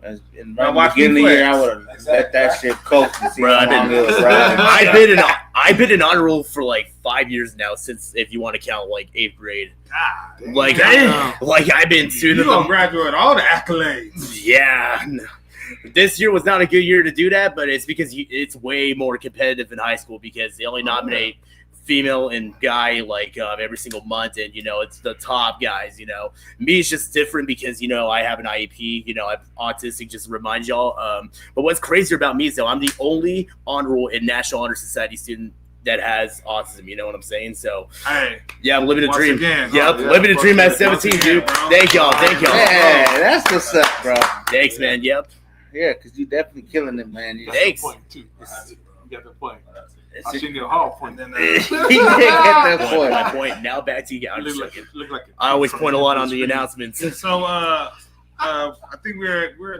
[SPEAKER 5] right in the beginning of the year. I would have let that shit cook and see
[SPEAKER 4] Bro,
[SPEAKER 5] how long it was riding.
[SPEAKER 4] I've been in honor roll for like 5 years now, since if you want to count like 8th grade.
[SPEAKER 3] God,
[SPEAKER 4] Like,
[SPEAKER 3] damn.
[SPEAKER 4] I've been
[SPEAKER 3] You
[SPEAKER 4] to
[SPEAKER 3] gonna graduate all the accolades.
[SPEAKER 4] Yeah. This year was not a good year to do that, but it's because it's way more competitive in high school because they only nominate female and guy every single month, and it's the top guys. Me, it's just different because I have an IEP. I'm autistic, just to remind y'all. But what's crazier about me is though I'm the only honor roll and National Honor Society student that has autism. You know what I'm saying? So
[SPEAKER 3] Hey,
[SPEAKER 4] yeah, I'm living a
[SPEAKER 3] once
[SPEAKER 4] dream.
[SPEAKER 3] again,
[SPEAKER 4] Yep,
[SPEAKER 2] yeah,
[SPEAKER 4] living a dream at
[SPEAKER 2] once
[SPEAKER 4] 17,
[SPEAKER 3] again,
[SPEAKER 4] dude.
[SPEAKER 3] bro.
[SPEAKER 4] Thank y'all.
[SPEAKER 5] Yeah, that's what's up, bro.
[SPEAKER 4] Thanks, man. Yep.
[SPEAKER 5] Yeah, because you definitely killing it, man. You
[SPEAKER 4] Thanks.
[SPEAKER 2] Point, too. You got the point.
[SPEAKER 4] It's
[SPEAKER 2] I seen your hall point.
[SPEAKER 3] And then,
[SPEAKER 5] he did get that point.
[SPEAKER 4] my point. Now back to you. I'm just joking.
[SPEAKER 2] Look like
[SPEAKER 4] I always point a lot on the announcements.
[SPEAKER 3] so I think we're at we're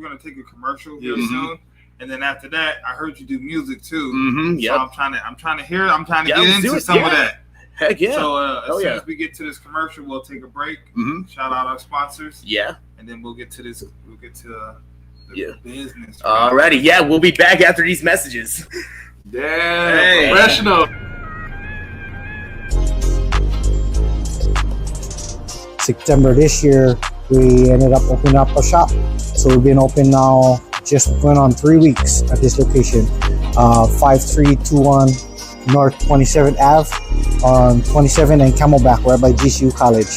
[SPEAKER 3] gonna take a commercial here soon, and then after that, I heard you do music too.
[SPEAKER 4] Mm-hmm.
[SPEAKER 3] So
[SPEAKER 4] Yep.
[SPEAKER 3] I'm trying to hear. I'm trying to
[SPEAKER 4] Yeah,
[SPEAKER 3] get
[SPEAKER 4] let's do
[SPEAKER 3] into
[SPEAKER 4] it.
[SPEAKER 3] some of
[SPEAKER 4] Yeah.
[SPEAKER 3] that.
[SPEAKER 4] Heck yeah.
[SPEAKER 3] So as
[SPEAKER 4] Hell
[SPEAKER 3] soon
[SPEAKER 4] yeah.
[SPEAKER 3] as we get to this commercial, we'll take a break.
[SPEAKER 4] Mhm.
[SPEAKER 3] Shout out our sponsors,
[SPEAKER 4] Yeah.
[SPEAKER 3] and then we'll get to this. We'll get to the
[SPEAKER 4] Yeah.
[SPEAKER 3] business.
[SPEAKER 4] Alrighty. Yeah, we'll be back after these messages.
[SPEAKER 2] damn
[SPEAKER 3] Hey.
[SPEAKER 2] professional.
[SPEAKER 6] September this year, we ended up opening up a shop. So we've been open now, just going on 3 weeks at this location. 5321 North 27th Ave on 27 and Camelback, right by GCU College.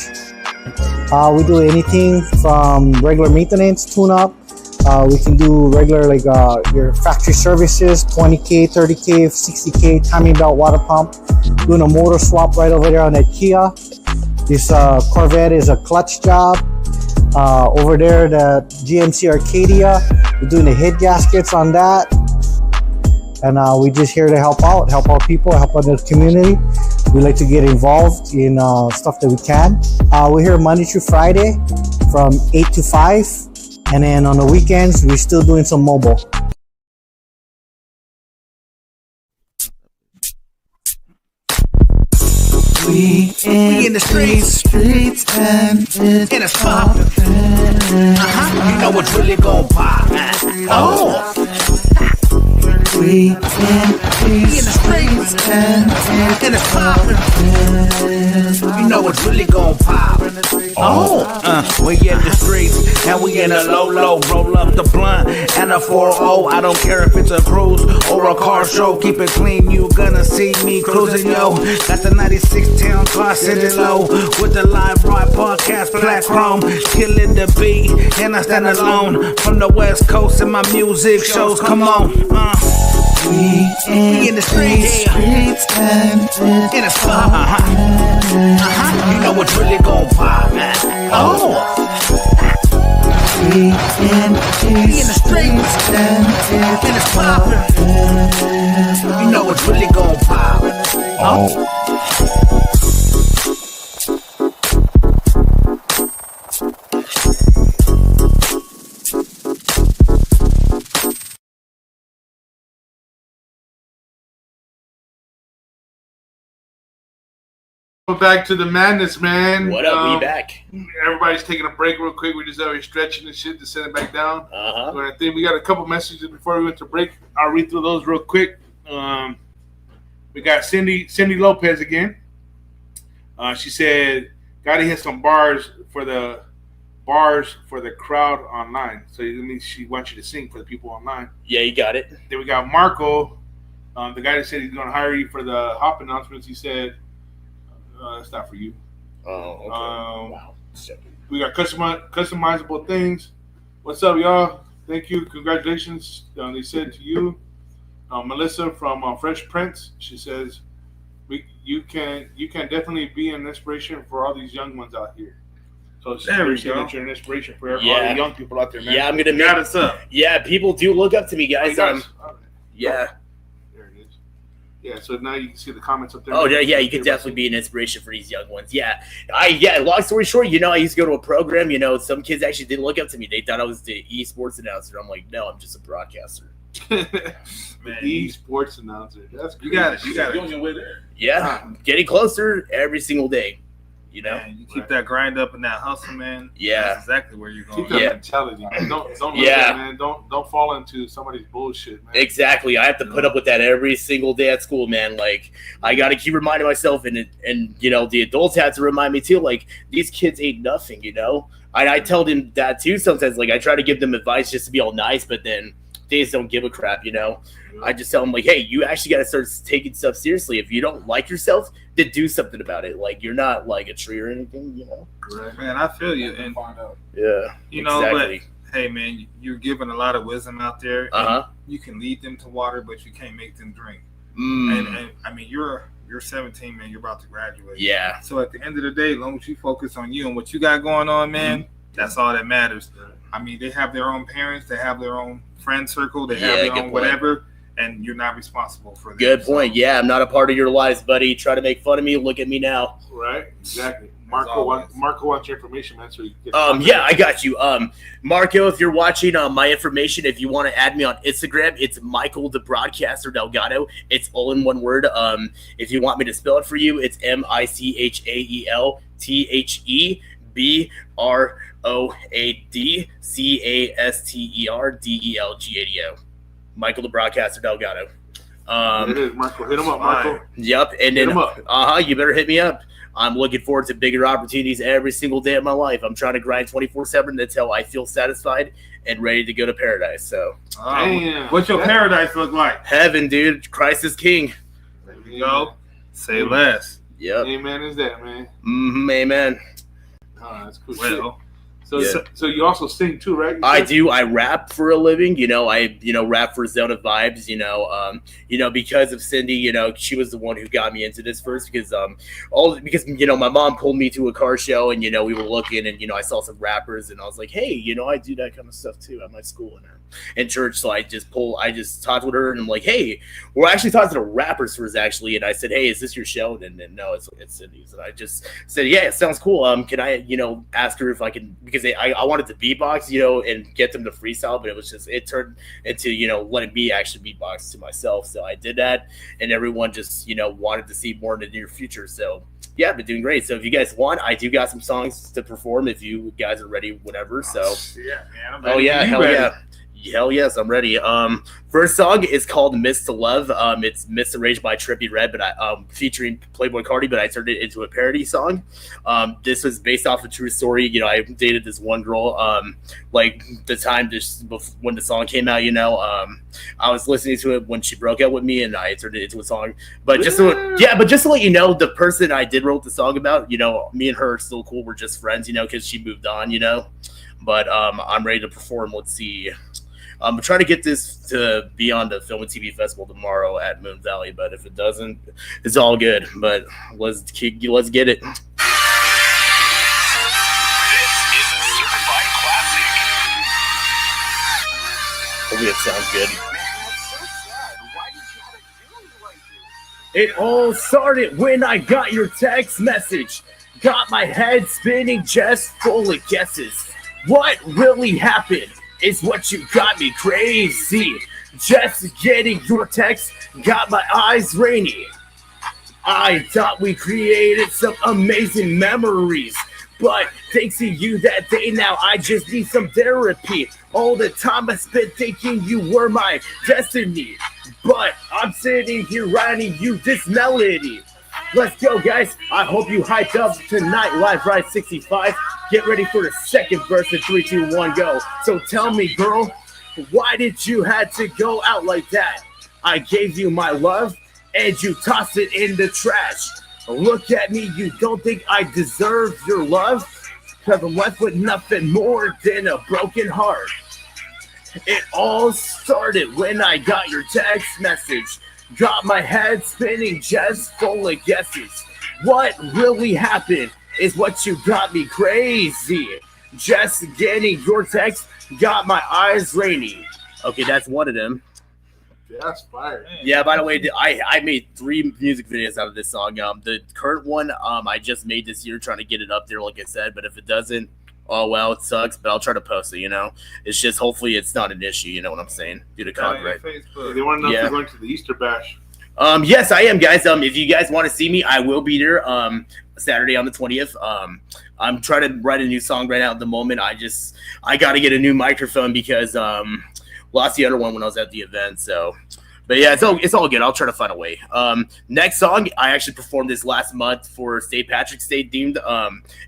[SPEAKER 6] We do anything from regular maintenance, tune-up. We can do regular your factory services, 20K, 30K, 60K, timing belt, water pump. Doing a motor swap right over there on that Kia. This Corvette is a clutch job. Over there, the GMC Arcadia, we're doing the head gaskets on that. And we're just here to help out people, help out the community. We like to get involved in stuff that we can. We're here Monday through Friday from 8 to 5. And then on the weekends, we're still doing some mobile.
[SPEAKER 1] We We in the streets, and it's poppin'. You know what's really gon' pop. Oh. We in the streets, and it's poppin'. You know what's really gon' pop. Oh, we in the streets, and we in a low, roll up the blunt, and a 4-0, I don't care if it's a cruise or a car show, keep it clean, you gonna see me cruising, yo, got the 96 town car sitting low, with the Live Ride podcast, black chrome, killing the beat, and I stand alone, from the west coast, and my music shows, come on, we in the streets, and it's pop, you know what's really gon' pop, man. Oh, we in the streets, and it's poppin'. You know what's really gon' pop. Oh.
[SPEAKER 2] Back to the madness, man.
[SPEAKER 4] What up? We back.
[SPEAKER 2] Everybody's taking a break real quick. We're just out here stretching and shit to send it back down. But I think we got a couple messages before we went to break. I'll read through those real quick. We got Cindy Lopez again. She said, "Gotta hit some bars for the crowd online." So that means she wants you to sing for the people online.
[SPEAKER 4] Yeah, you got it.
[SPEAKER 2] Then we got Marco, the guy that said he's going to hire you for the hop announcements. He said, "It's not for you."
[SPEAKER 4] Oh, okay. Wow.
[SPEAKER 2] We got customizable things. What's up, y'all? Thank you. Congratulations. They said to you, Melissa from Fresh Prince. She says, "You can definitely be an inspiration for all these young ones out here." So
[SPEAKER 3] there we go.
[SPEAKER 2] That you're an inspiration for all the young people out there, man.
[SPEAKER 4] Yeah, I'm gonna
[SPEAKER 3] got us up.
[SPEAKER 4] Yeah, people do look up to me, guys. Yeah.
[SPEAKER 2] Yeah, so now you can see the comments up there.
[SPEAKER 4] Oh, yeah, you could definitely be an inspiration for these young ones. Yeah. Long story short, I used to go to a program, some kids actually did look up to me. They thought I was the esports announcer. I'm like, no, I'm just a broadcaster.
[SPEAKER 2] Man, esports announcer. That's crazy.
[SPEAKER 3] You got it.
[SPEAKER 5] You're on your way there.
[SPEAKER 4] Yeah, getting closer every single day.
[SPEAKER 3] Man, you keep that grind up and that hustle, man.
[SPEAKER 4] Yeah,
[SPEAKER 3] that's exactly where you're going.
[SPEAKER 2] Keep that mentality, man. Don't look at, man. Don't fall into somebody's bullshit, man.
[SPEAKER 4] Exactly. I have to put up with that every single day at school, man. Like, I got to keep reminding myself, and the adults have to remind me too. Like, these kids ain't nothing, I tell them that too sometimes. Like, I try to give them advice just to be all nice, but then they just don't give a crap, I just tell them, like, hey, you actually got to start taking stuff seriously. If you don't like yourself, then do something about it. Like, you're not like a tree or anything,
[SPEAKER 3] Right. Man, I feel you. And
[SPEAKER 4] yeah,
[SPEAKER 3] exactly. But hey, man, you're giving a lot of wisdom out there. You can lead them to water, but you can't make them drink. And I mean, you're 17, man. You're about to graduate.
[SPEAKER 4] Yeah.
[SPEAKER 3] So at the end of the day, as long as you focus on you and what you got going on, man, that's all that matters. I mean, they have their own parents. They have their own friend circle. They have their own whatever. And you're not responsible for that.
[SPEAKER 4] Good point. Yeah, I'm not a part of your lives, buddy. Try to make fun of me. Look at me now.
[SPEAKER 2] Right. Exactly. Marco wants your information, man. So you get
[SPEAKER 4] I got you. Marco, if you're watching, my information, if you want to add me on Instagram, it's Michael the Broadcaster Delgado. It's all in one word. If you want me to spell it for you, it's MichaelTheBroadcasterDelgado. Michael the Broadcaster Delgado.
[SPEAKER 2] It is, Marco. Hit him up, Marco.
[SPEAKER 4] Yep. And then, you better hit me up. I'm looking forward to bigger opportunities every single day of my life. I'm trying to grind 24/7 until I feel satisfied and ready to go to paradise. So,
[SPEAKER 3] what's your paradise look like?
[SPEAKER 4] Heaven, dude. Christ is King.
[SPEAKER 3] There you go. Say less.
[SPEAKER 4] Yep.
[SPEAKER 2] Amen is that, man.
[SPEAKER 4] Amen.
[SPEAKER 2] Oh, that's cool.
[SPEAKER 3] Well.
[SPEAKER 2] So you also sing too, right?
[SPEAKER 4] I do. I rap for a living. I rap for Zone of Vibes. Because of Cindy. She was the one who got me into this first because my mom pulled me to a car show and we were looking and I saw some rappers and I was like, hey, I do that kind of stuff too at my school and church. So I just talked with her and I'm like, hey, we're actually talking to the rappers first actually, and I said, hey, is this your show? And no, it's Cindy's. And I just said, yeah, it sounds cool. Can I ask her if I can, because I wanted to beatbox, and get them to freestyle, but it turned into, letting me actually beatbox to myself. So I did that and everyone just, wanted to see more in the near future. So yeah, I've been doing great. So if you guys want, I do got some songs to perform if you guys are ready, whatever. So
[SPEAKER 3] Yeah, man. I'm
[SPEAKER 4] oh
[SPEAKER 3] ready.
[SPEAKER 4] yeah,
[SPEAKER 3] You
[SPEAKER 4] hell
[SPEAKER 3] ready?
[SPEAKER 4] yeah. Hell yes, I'm ready. First song is called "Miss to Love." It's "Miss Arranged" by Trippie Redd, but featuring Playboy Cardi, but I turned it into a parody song. This was based off a true story. You know, I dated this one girl. Like the time when the song came out, you know, I was listening to it when she broke up with me, and I turned it into a song. But just to let you know, the person I did wrote the song about, you know, me and her are still cool. We're just friends, you know, because she moved on, you know. But I'm ready to perform. Let's see. I'm trying to get this to be on the Film and TV Festival tomorrow at Moon Valley, but if it doesn't, it's all good. But let's get it.
[SPEAKER 7] This is a certified classic.
[SPEAKER 4] Hopefully it sounds good.
[SPEAKER 7] Why did you have to do it like this?
[SPEAKER 4] It all started when I got your text message. Got my head spinning, just full of guesses. What really happened is what you got me crazy. Just getting your text got my eyes rainy. I thought we created some amazing memories, but thanks to you that day now I just need some therapy. All the time I spent thinking you were my destiny, but I'm sitting here writing you this melody. Let's go, guys. I hope you hyped up tonight. Live Ride 65. Get ready for the second verse in 3, 2, 1, go. So tell me, girl, why did you have to go out like that? I gave you my love, and you tossed it in the trash. Look at me, you don't think I deserve your love? Because I'm left with nothing more than a broken heart. It all started when I got your text message. Got my head spinning, just full of guesses. What really happened is what you got me crazy. Just getting your text got my eyes rainy. Okay, that's one of them.
[SPEAKER 2] Yeah, that's fire.
[SPEAKER 4] Yeah, by the way, I made 3 music videos out of this song. The current one I just made this year, trying to get it up there, like I said. But if it doesn't, oh well, it sucks. But I'll try to post it. You know, it's just hopefully it's not an issue. You know what I'm saying? Due to copyright.
[SPEAKER 3] Facebook.
[SPEAKER 2] They want to know if
[SPEAKER 4] Yeah.
[SPEAKER 2] you're going to the Easter Bash.
[SPEAKER 4] Yes, I am, guys. If you guys want to see me, I will be there. Saturday on the 20th. I'm trying to write a new song right now at the moment. I got to get a new microphone because lost the other one when I was at the event. So, but yeah, it's all good. I'll try to find a way. Next song, I actually performed this last month for St. Patrick's Day themed.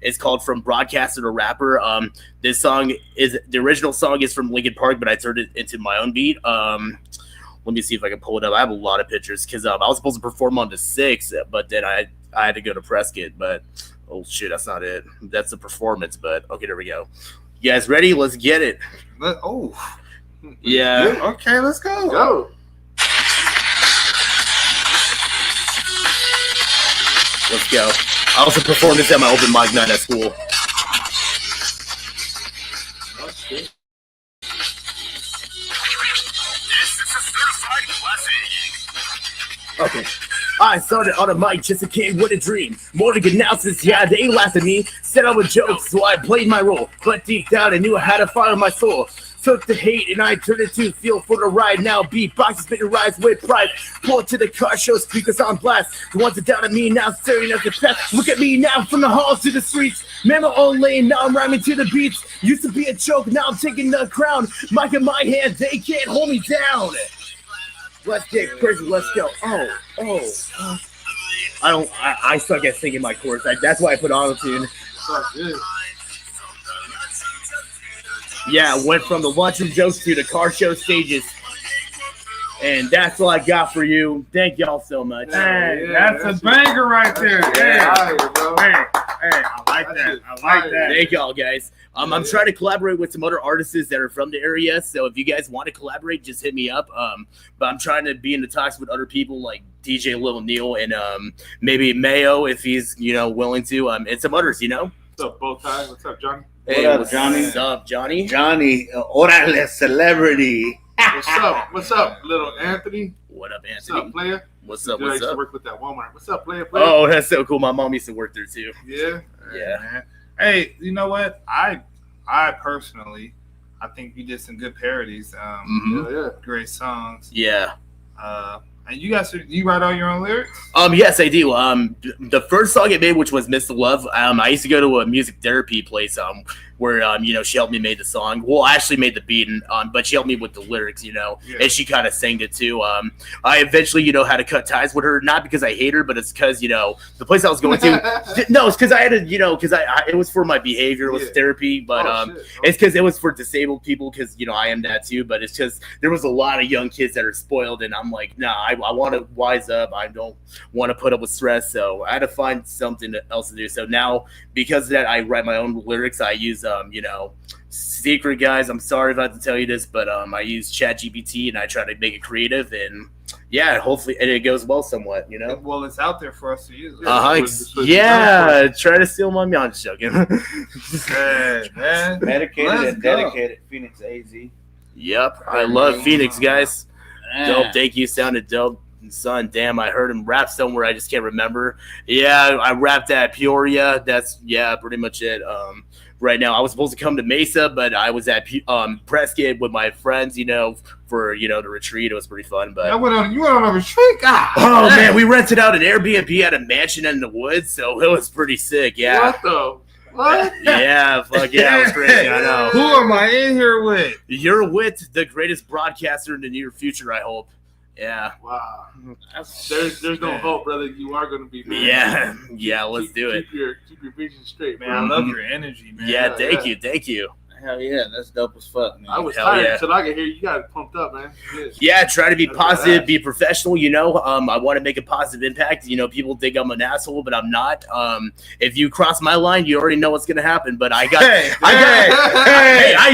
[SPEAKER 4] It's called From Broadcaster to Rapper. This song is the original song is from Linkin Park, but I turned it into my own beat. Let me see if I can pull it up. I have a lot of pictures because I was supposed to perform on the 6th, but then I had to go to Prescott. But oh shit, that's not it. That's the performance. But okay, there we go. You guys ready? Let's get it.
[SPEAKER 3] Oh,
[SPEAKER 4] Yeah.
[SPEAKER 3] okay, let's go.
[SPEAKER 2] Go.
[SPEAKER 4] Let's go. I also performed this at my open mic night at school.
[SPEAKER 7] This is a certified classic.
[SPEAKER 4] Okay. I started on a mic, just a kid with a dream. Morning announcers, yeah, they laughed at me. Said I was jokes, so I played my role. But deep down, I knew I had to fire my soul. Took the hate and I turned it to feel for the ride. Now beatboxing, spitting rides with pride. Pull it to the car show, speakers on blast. The ones that down at me now staring at the past. Look at me now from the halls to the streets. Man, my own lane, now I'm rhyming to the beats. Used to be a joke, now I'm taking the crown. Mic in my hand, they can't hold me down. Let's get crazy, let's go. I suck at singing my chords. That's why I put auto-tune. Yeah, went from the luncheon jokes to the car show stages. And that's all I got for you. Thank y'all so much.
[SPEAKER 3] Hey, that's a banger right there. Hey, I like that. I like that.
[SPEAKER 4] Thank y'all, guys. I'm trying to collaborate with some other artists that are from the area. So if you guys want to collaborate, just hit me up. But I'm trying to be in the talks with other people like DJ Lil Neil and maybe Mayo if he's willing to. And some others,
[SPEAKER 2] What's up, Bowtie? What's up, Johnny?
[SPEAKER 4] Hey,
[SPEAKER 5] What up,
[SPEAKER 4] what's
[SPEAKER 5] Johnny?
[SPEAKER 4] up, Johnny?
[SPEAKER 5] Johnny, orale celebrity.
[SPEAKER 2] What's up? What's up, little Anthony?
[SPEAKER 4] What up,
[SPEAKER 2] What's
[SPEAKER 4] Anthony?
[SPEAKER 2] up, player?
[SPEAKER 4] What's up?
[SPEAKER 2] Dude, I
[SPEAKER 4] What's
[SPEAKER 2] used to
[SPEAKER 4] up?
[SPEAKER 2] work with that Walmart. What's up, player?
[SPEAKER 4] Oh, that's so cool. My mom used to work there too.
[SPEAKER 2] Yeah.
[SPEAKER 4] Yeah.
[SPEAKER 3] Man. Hey, you know what? I personally, I think you did some good parodies.
[SPEAKER 4] Mhm.
[SPEAKER 2] Yeah.
[SPEAKER 3] Great songs.
[SPEAKER 4] Yeah.
[SPEAKER 3] And you write all your own lyrics?
[SPEAKER 4] Yes, I do. The first song I made, which was "Miss the Love," I used to go to a music therapy place, where she helped me make the song. Well, I actually made the beat, and but she helped me with the lyrics, and she kind of sang it too. I eventually, had to cut ties with her, not because I hate her, but it's because the place I was going to. No, it's because I had to, because it was for my behavior, it was therapy, but it's because it was for disabled people, because I am that too. But it's just there was a lot of young kids that are spoiled, and I'm like, nah, I want to wise up. I don't want to put up with stress, so I had to find something else to do. So now, because of that, I write my own lyrics. I use secret, guys, I'm sorry if I have to tell you this, but I use ChatGPT and I try to make it creative, and hopefully it goes well somewhat,
[SPEAKER 3] Well, it's out there for us to use.
[SPEAKER 4] Try to steal my I'm just joking.
[SPEAKER 3] Hey, man.
[SPEAKER 5] Medicated and dedicated. Phoenix AZ.
[SPEAKER 4] Yep, I love Phoenix, guys. Dope, thank you, sounded dope. Son, damn, I heard him rap somewhere, I just can't remember. Yeah, I rapped at Peoria. That's pretty much it. Right now, I was supposed to come to Mesa, but I was at Prescott with my friends, for the retreat. It was pretty fun. But
[SPEAKER 3] you went on a retreat?
[SPEAKER 4] Oh man, we rented out an Airbnb at a mansion in the woods, so it was pretty sick. Yeah.
[SPEAKER 3] What?
[SPEAKER 4] Yeah, fuck yeah, it was crazy. I know.
[SPEAKER 3] Who am I in here with?
[SPEAKER 4] You're with the greatest broadcaster in the near future, I hope. Yeah.
[SPEAKER 2] Wow. There's no hope, brother. You are going to be. Man.
[SPEAKER 4] Yeah. Let's do it.
[SPEAKER 2] Keep your vision straight,
[SPEAKER 3] man. I love your energy, man.
[SPEAKER 4] Yeah, thank you.
[SPEAKER 5] Hell yeah, that's dope as fuck, man.
[SPEAKER 2] I was tired until I could hear you got pumped up, man.
[SPEAKER 4] Yeah, try to be positive, be professional. I want to make a positive impact. People think I'm an asshole, but I'm not. If you cross my line, you already know what's gonna happen. But I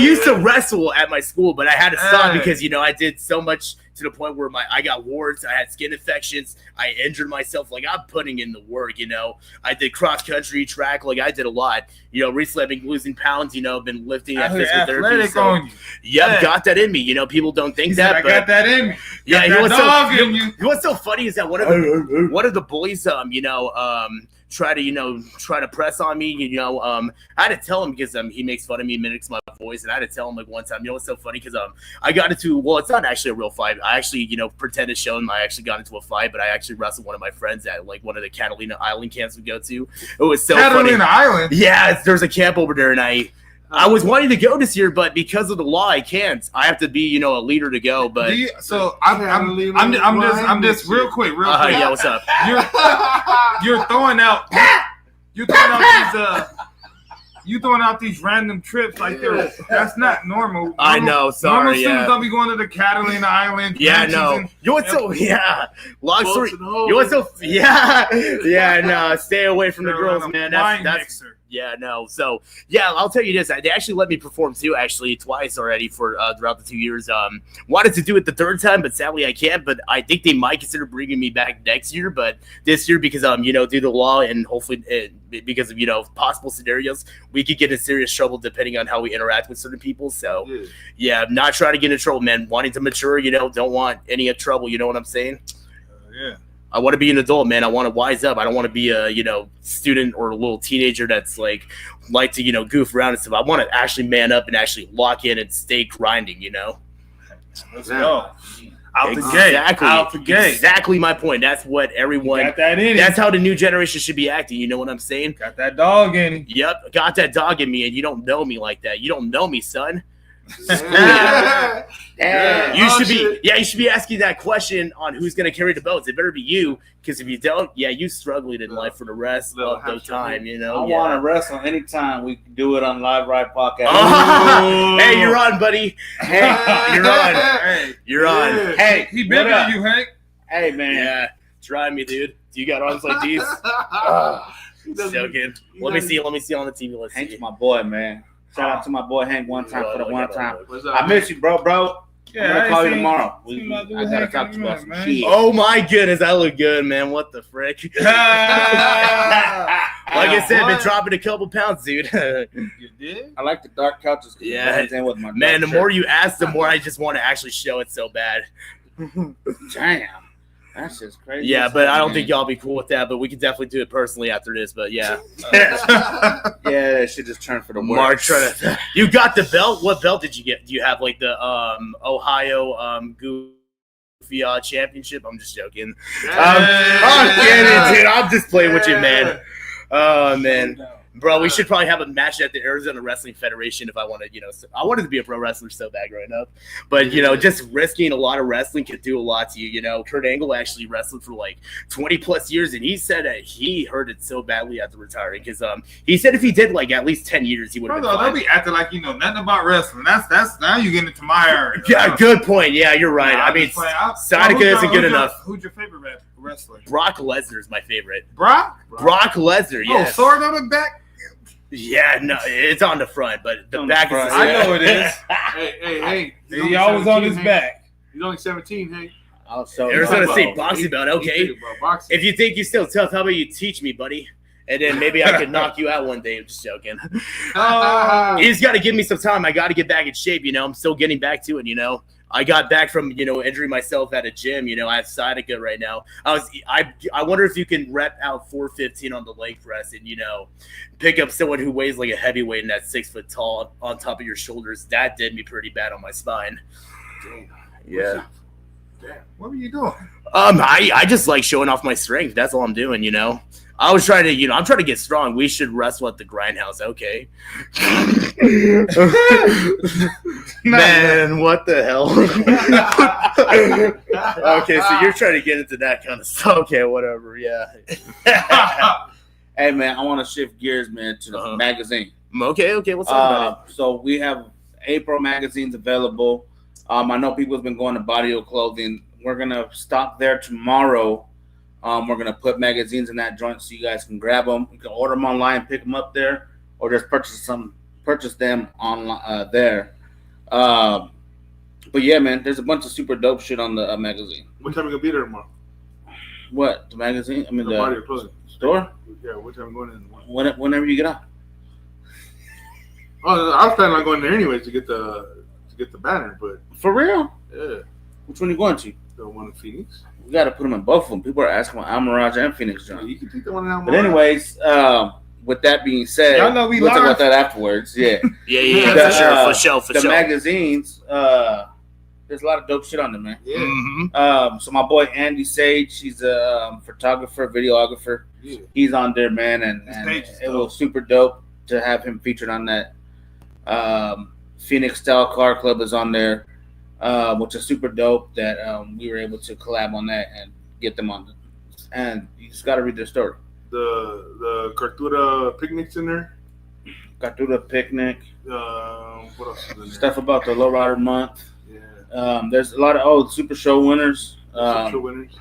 [SPEAKER 4] used to wrestle at my school, but I had to stop because I did so much to the point where I got warts, I had skin infections, I injured myself. Like, I'm putting in the work, I did cross country, track, like I did a lot. Recently I've been losing pounds, been lifting at physical therapy. So, got that in me. People don't think that,
[SPEAKER 3] I got that in me.
[SPEAKER 4] Yeah, what's so funny is that one of the bullies, try to press on me. I had to tell him because he makes fun of me, mimics my voice, and I had to tell him like one time. What's so funny? Because I got into it's not actually a real fight. I actually pretend to show him I actually got into a fight, but I actually wrestled one of my friends at like one of the Catalina Island camps we go to. It was so funny.
[SPEAKER 3] Catalina Island.
[SPEAKER 4] Yeah, there's a camp over there, and I was wanting to go this year, but because of the law, I can't. I have to be, a leader to go. But
[SPEAKER 3] I'm just real quick.
[SPEAKER 4] Yeah, what's up?
[SPEAKER 3] You're throwing out these random trips like that's not normal.
[SPEAKER 4] I know. Sorry.
[SPEAKER 3] Normal students don't be going to the Catalina Island.
[SPEAKER 4] Yeah, no. Long story. No. Stay away from the girls, man. That's Yeah, no. So, I'll tell you this. They actually let me perform, too, actually, twice already for throughout the 2 years. Wanted to do it the third time, but sadly I can't. But I think they might consider bringing me back next year. But this year, because, due to the law and hopefully because of, possible scenarios, we could get in serious trouble depending on how we interact with certain people. So, I'm not trying to get in trouble, man. Wanting to mature, don't want any trouble. You know what I'm saying?
[SPEAKER 3] Yeah.
[SPEAKER 4] I want to be an adult, man. I want to wise up. I don't want to be a, student or a little teenager that's like to, goof around and stuff. I want to actually man up and actually lock in and stay grinding,
[SPEAKER 3] Let's go. Out the gate.
[SPEAKER 4] Exactly my point. That's what everyone.
[SPEAKER 3] Got that in
[SPEAKER 4] That's how the new generation should be acting. You know what I'm saying?
[SPEAKER 3] Got that dog in him.
[SPEAKER 4] Yep, got that dog in me, and you don't know me like that. You don't know me, son. You should be asking that question on who's going to carry the belts. It better be you, because if you don't, you struggling in life for the rest of the time.
[SPEAKER 5] I want to wrestle anytime. We can do it on Live Ride Podcast.
[SPEAKER 4] Hey, you're on, buddy. Hey, you're on.
[SPEAKER 3] Hey,
[SPEAKER 4] you're on.
[SPEAKER 5] Hey,
[SPEAKER 3] he bigger than you, Hank.
[SPEAKER 5] Hey, man.
[SPEAKER 4] Yeah, try me, dude. Do you got arms like these? Joking. Let me see on the TV. Let's see.
[SPEAKER 5] Hank's my boy, man. Shout out to my boy Hank one time for the one time. I miss you, bro.
[SPEAKER 3] Yeah,
[SPEAKER 5] I'm gonna call you tomorrow. I gotta talk to you about some shit.
[SPEAKER 4] Oh my goodness, I look good, man. What the frick? Like I said, been dropping a couple pounds, dude.
[SPEAKER 3] You did?
[SPEAKER 5] I like the dark couches.
[SPEAKER 4] Yeah, man. The more you ask, the more I just want to actually show it so bad.
[SPEAKER 5] Damn. That's just crazy.
[SPEAKER 4] Yeah, but I don't think y'all be cool with that. But we can definitely do it personally after this. But yeah,
[SPEAKER 5] that shit just turned for the work.
[SPEAKER 4] You got the belt. What belt did you get? Do you have like the Ohio championship. I'm just joking.
[SPEAKER 2] Yeah.
[SPEAKER 4] I'm kidding, dude. I'm just playing with you, man. Oh man. Bro, we should probably have a match at the Arizona Wrestling Federation if I wanted, I wanted to be a pro wrestler so bad growing up. But, just risking a lot of wrestling could do a lot to you, Kurt Angle actually wrestled for like 20 plus years, and he said that he hurt it so badly after retiring because he said if he did like at least 10 years, he would have been fine.
[SPEAKER 3] They'll be acting like you know nothing about wrestling. That's now you getting into my area.
[SPEAKER 4] Yeah, good point. Yeah, you're right. I mean, Sonica isn't good enough.
[SPEAKER 3] Who's your favorite wrestler?
[SPEAKER 4] Brock Lesnar is my favorite.
[SPEAKER 3] Brock
[SPEAKER 4] Lesnar, yes.
[SPEAKER 3] Oh, sword on the back?
[SPEAKER 4] Yeah, no, it's on the front, but the back is.
[SPEAKER 3] I know it is.
[SPEAKER 2] Hey.
[SPEAKER 3] He always on his back.
[SPEAKER 2] He's only 17, hey.
[SPEAKER 4] Arizona State boxing belt, okay.
[SPEAKER 2] Boxing.
[SPEAKER 4] If you think you're still tough, how about you teach me, buddy? And then maybe I could knock you out one day. I'm just joking. You just got to give me some time. I got to get back in shape, I'm still getting back to it, I got back from, injuring myself at a gym. I have sciatica right now. I wonder if you can rep out 415 on the leg press and, pick up someone who weighs like a heavyweight and that's 6 foot tall on top of your shoulders. That did me pretty bad on my spine. Yeah.
[SPEAKER 3] Damn. What were you doing?
[SPEAKER 4] I just like showing off my strength. That's all I'm doing, I was trying to, I'm trying to get strong. We should wrestle at the Grindhouse, okay? Man, what the hell? Okay, so you're trying to get into that kind of stuff. Okay, whatever, yeah.
[SPEAKER 5] Hey, man, I want to shift gears, man, to the magazine.
[SPEAKER 4] Okay, what's up about it?
[SPEAKER 5] So we have April magazines available. I know people have been going to Barrio Clothing. We're going to stop there tomorrow. We're going to put magazines in that joint so you guys can grab them. You can order them online, pick them up there, or just purchase them online there. But yeah, man, there's a bunch of super dope shit on the magazine.
[SPEAKER 2] What time are you going to be there tomorrow?
[SPEAKER 5] What? The magazine? I mean, the
[SPEAKER 2] Barrio Clothing
[SPEAKER 5] store?
[SPEAKER 2] Yeah, what time are you going in?
[SPEAKER 5] Whenever you get out.
[SPEAKER 2] Oh, I was planning on going there anyways to get the banner, but
[SPEAKER 5] For real?
[SPEAKER 2] yeah,
[SPEAKER 5] Which one are you going to?
[SPEAKER 2] the one in Phoenix.
[SPEAKER 5] We got to put them in both of them. People are asking about Almirage and Phoenix,
[SPEAKER 2] Yeah,
[SPEAKER 5] John.
[SPEAKER 2] you can take the one in Almora.
[SPEAKER 5] But anyways, with that being said,
[SPEAKER 3] Y'all know we
[SPEAKER 5] we'll talk
[SPEAKER 3] live.
[SPEAKER 5] about that afterwards. Yeah.
[SPEAKER 4] Yeah,
[SPEAKER 5] The,
[SPEAKER 4] for
[SPEAKER 5] the
[SPEAKER 4] sure.
[SPEAKER 5] magazines, there's a lot of dope shit on them, man.
[SPEAKER 2] Yeah,
[SPEAKER 4] Mm-hmm.
[SPEAKER 5] So my boy Andy Sage, he's a photographer, videographer.
[SPEAKER 2] yeah.
[SPEAKER 5] He's on there, man, and
[SPEAKER 3] page is
[SPEAKER 5] it was super dope to have him featured on that. Phoenix Style Car Club is on there, which is super dope that we were able to collab on that and get them on. And you just got to read their story.
[SPEAKER 2] The Cartura picnics in there.
[SPEAKER 5] Got through the picnic,
[SPEAKER 2] What else is in there?
[SPEAKER 5] stuff about the Lowrider Month.
[SPEAKER 2] Yeah.
[SPEAKER 5] There's a lot of Super Show winners.
[SPEAKER 2] Social winners.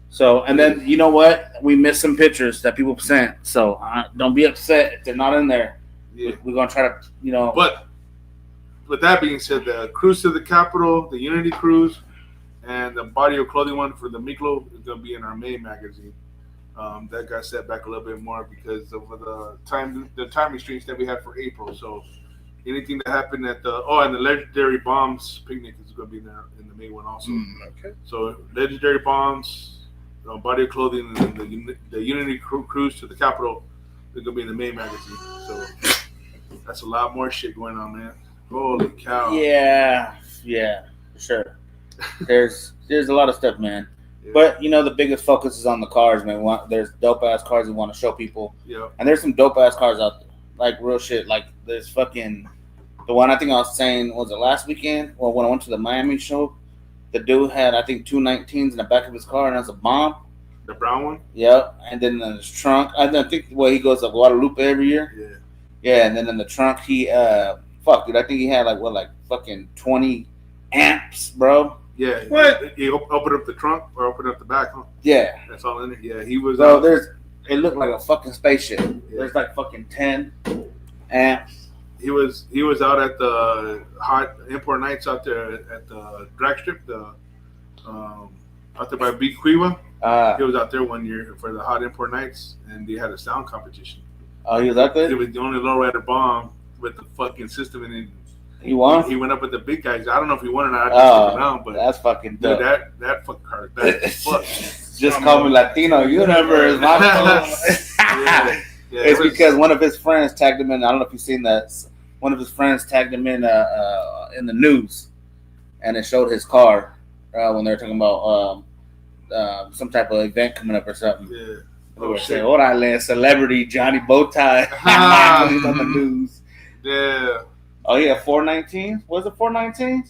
[SPEAKER 5] So, and then you know what? We missed some pictures that people sent. So don't be upset if they're not in there.
[SPEAKER 2] Yeah.
[SPEAKER 5] We're gonna try to,
[SPEAKER 2] But with that being said, the cruise to the Capitol, the Unity cruise, and the Barrio Clothing one for the Miklo is going to be in our main magazine. That got set back a little bit more because of the time restraints that we had for April. So anything that happened at the and the Legendary Bombs picnic is going to be there in the May one also.
[SPEAKER 4] Okay.
[SPEAKER 2] So Legendary Bombs, Barrio Clothing, and the Unity cruise to the Capitol is going to be in the main magazine. So that's a lot more shit going on, man. Holy cow.
[SPEAKER 5] Yeah, for sure. There's a lot of stuff, man.
[SPEAKER 2] Yeah.
[SPEAKER 5] But the biggest focus is on the cars, man. There's dope ass cars we want to show people,
[SPEAKER 2] Yeah.
[SPEAKER 5] and there's some dope ass cars out there, like real shit. Like there's fucking the one I think I was saying was it last weekend, or when I went to the Miami show. The dude had I think 219s in the back of his car, and that's a bomb.
[SPEAKER 2] The brown one?
[SPEAKER 5] Yep, and then in his trunk, I think he goes to Guadalupe every year.
[SPEAKER 2] Yeah.
[SPEAKER 5] Yeah, and then in the trunk he dude, I think he had like fucking 20 amps, bro.
[SPEAKER 2] Yeah.
[SPEAKER 3] What?
[SPEAKER 2] You open up the trunk or open up the back, huh?
[SPEAKER 5] Yeah.
[SPEAKER 2] That's all in there. Yeah, he was.
[SPEAKER 5] So it looked like a fucking spaceship.
[SPEAKER 2] Yeah.
[SPEAKER 5] There's like fucking 10 amps.
[SPEAKER 2] He was out at the hot import nights out there at the drag strip, out there by Big Cueva. He was out there one year for the hot import nights, and they had a sound competition.
[SPEAKER 5] Oh, he was out
[SPEAKER 2] He
[SPEAKER 5] there?
[SPEAKER 2] was the only lowrider bomb with the fucking system, and
[SPEAKER 5] He won?
[SPEAKER 2] he went up with the big guys. I don't know if he won or not. I just looked around, but
[SPEAKER 5] That's fucking
[SPEAKER 2] dude,
[SPEAKER 5] dope.
[SPEAKER 2] that fucking car, that fuck.
[SPEAKER 5] Just call me Latino Universe. My
[SPEAKER 2] Yeah,
[SPEAKER 5] It's
[SPEAKER 2] it was-
[SPEAKER 5] because one of his friends tagged him in. I don't know if you've seen that. One of his friends tagged him in the news, and it showed his car. when they were talking about some type of event coming up or something.
[SPEAKER 2] Yeah.
[SPEAKER 5] They were saying, "What I land celebrity Johnny Bowtie." He's on the news.
[SPEAKER 2] Yeah.
[SPEAKER 5] Oh yeah, 419. Was it 419?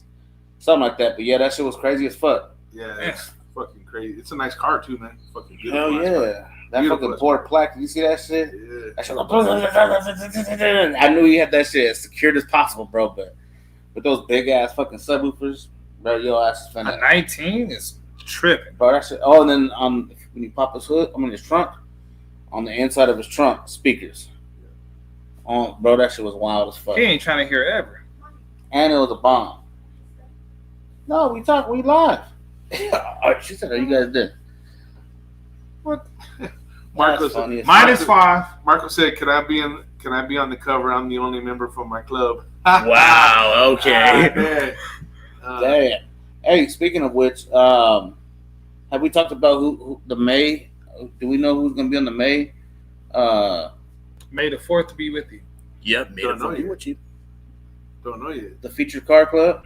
[SPEAKER 5] Something like that. But yeah, that shit was crazy as fuck.
[SPEAKER 2] Yeah, it's fucking crazy. It's a nice car too, man. Fucking
[SPEAKER 5] Hell
[SPEAKER 2] beautiful.
[SPEAKER 5] yeah.
[SPEAKER 2] Nice car.
[SPEAKER 5] That
[SPEAKER 2] Beautiful.
[SPEAKER 5] fucking board plaque. Did you see that shit?
[SPEAKER 2] Yeah.
[SPEAKER 5] That shit was I knew he had that shit as secured as possible, bro. But with those big ass fucking subwoofers, bro, your ass is
[SPEAKER 3] A
[SPEAKER 5] finna.
[SPEAKER 3] 19 is tripping.
[SPEAKER 5] Bro, that shit. Oh, and then when you pop his hood, his trunk, on the inside of his trunk, speakers. Oh, bro, that shit was wild as fuck.
[SPEAKER 3] He ain't trying to hear ever.
[SPEAKER 5] And it was a bomb. No, we live. She said, "Are you guys dead?"
[SPEAKER 2] Marco
[SPEAKER 5] That's funny
[SPEAKER 2] said,
[SPEAKER 5] as
[SPEAKER 3] Minus 5.
[SPEAKER 2] Marco said, "Can I be on the cover? I'm the only member from my club."
[SPEAKER 4] Wow. Okay.
[SPEAKER 2] Yeah.
[SPEAKER 5] Damn. Hey, speaking of which, have we talked about who the May? Do we know who's gonna be on the May?
[SPEAKER 3] May the 4th be with you.
[SPEAKER 4] Yep. Made
[SPEAKER 2] Don't
[SPEAKER 4] it
[SPEAKER 2] know
[SPEAKER 4] for
[SPEAKER 2] yet.
[SPEAKER 4] you. What you?
[SPEAKER 2] Don't know yet.
[SPEAKER 5] The Featured Car Club.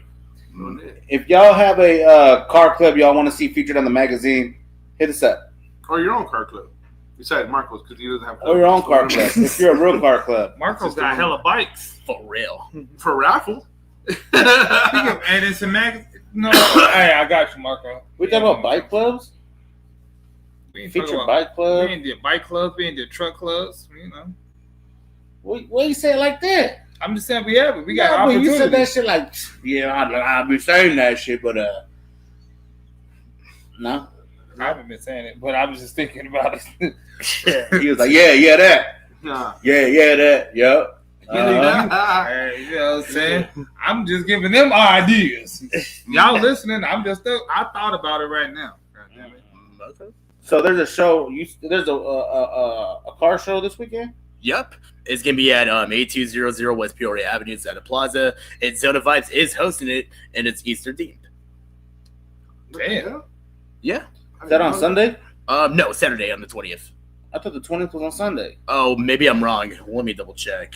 [SPEAKER 2] Don't know yet.
[SPEAKER 5] If y'all have a car club y'all want to see featured on the magazine, hit us up.
[SPEAKER 2] Or your own car club. Besides Marco's, because he doesn't have.
[SPEAKER 5] Or your own car club. If you're a real car club.
[SPEAKER 3] Marco's got hella bikes.
[SPEAKER 4] For real.
[SPEAKER 2] For raffle.
[SPEAKER 3] And it's a mag. No, hey, I got you, Marco.
[SPEAKER 5] We talking about bike clubs?
[SPEAKER 3] We ain't
[SPEAKER 5] Featured
[SPEAKER 3] talking about,
[SPEAKER 5] bike club?
[SPEAKER 3] we ain't did bike clubs. We ain't did truck clubs. You know,
[SPEAKER 5] What you say it like that?
[SPEAKER 3] I'm just saying we have it. We got
[SPEAKER 5] Yeah, but you said that
[SPEAKER 3] opportunities.
[SPEAKER 5] shit like, yeah, I've been saying that shit, but no.
[SPEAKER 3] I haven't been saying it, but I was just thinking about it.
[SPEAKER 5] He was like, yeah, that.
[SPEAKER 2] Nah.
[SPEAKER 5] Yeah, that. Yep.
[SPEAKER 3] Hey, you know what I'm saying? I'm just giving them ideas. Y'all listening? I thought about it right now. God damn it.
[SPEAKER 4] Okay.
[SPEAKER 5] So there's a show. There's a car show this weekend.
[SPEAKER 4] Yep. It's going to be at 8200 West Peoria Avenue. It's at a plaza. And Zona Vibes is hosting it, and it's Easter themed.
[SPEAKER 3] Damn.
[SPEAKER 4] Yeah.
[SPEAKER 5] Is that on Sunday?
[SPEAKER 4] No, Saturday on the 20th.
[SPEAKER 5] I thought the 20th was on Sunday.
[SPEAKER 4] Oh, maybe I'm wrong. Let me double check.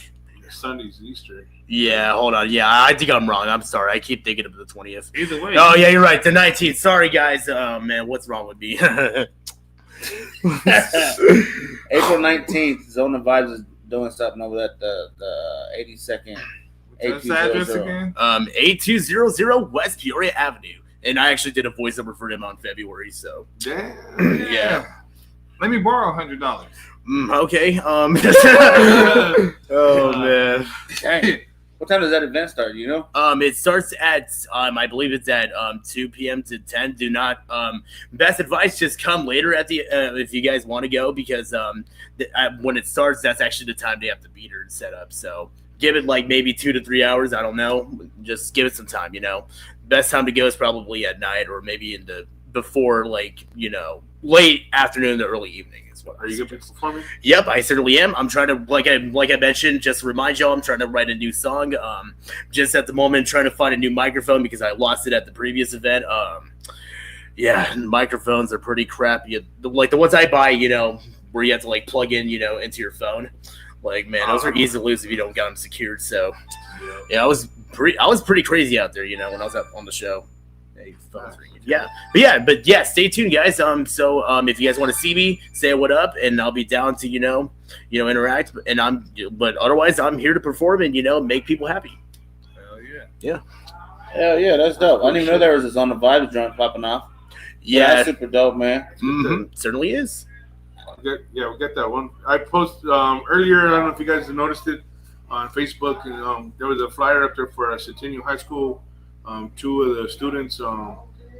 [SPEAKER 2] Sunday's Easter.
[SPEAKER 4] Yeah, hold on. Yeah, I think I'm wrong. I'm sorry. I keep thinking of the 20th.
[SPEAKER 3] Either way.
[SPEAKER 4] Oh, yeah, you're right. The 19th. Sorry, guys. Oh, man, what's wrong with me?
[SPEAKER 5] April 19th, Zona Vibes is doing something over at the 82nd.
[SPEAKER 3] What's the address again?
[SPEAKER 4] 8200 West Peoria Avenue. And I actually did a voiceover for him on February, so.
[SPEAKER 2] Damn.
[SPEAKER 4] Yeah.
[SPEAKER 3] Let me borrow $100.
[SPEAKER 4] Okay. Oh, man.
[SPEAKER 5] Dang. What time does that event start? You know?
[SPEAKER 4] It starts at I believe it's at 2 p.m. to 10. Do not best advice, just come later at the if you guys want to go, because when it starts, that's actually the time they have the beater set up. So give it like maybe 2 to 3 hours. I don't know. Just give it some time. Best time to go is probably at night, or maybe before late afternoon to early evening.
[SPEAKER 2] Are you gonna be performing?
[SPEAKER 4] Yep, I certainly am. I'm trying to, like I mentioned, just to remind y'all, I'm trying to write a new song. Just at the moment, trying to find a new microphone because I lost it at the previous event. Yeah, microphones are pretty crappy. Like the ones I buy, where you have to plug in, into your phone. Like, man, those are easy to lose if you don't got them secured. So, yeah, I was pretty crazy out there, when I was on the show. Hey, phone's ringing. But stay tuned, guys. So if you guys want to see me, say what up, and I'll be down to interact. But otherwise, I'm here to perform and make people happy.
[SPEAKER 3] Hell yeah.
[SPEAKER 5] Hell yeah, that's dope. I didn't even know there was a Zona Vibes joint popping off.
[SPEAKER 4] Yeah,
[SPEAKER 5] That's super dope, man.
[SPEAKER 4] Certainly is.
[SPEAKER 2] We got that one. I posted earlier. I don't know if you guys have noticed it on Facebook, and there was a flyer up there for Centennial High School. 2 of the students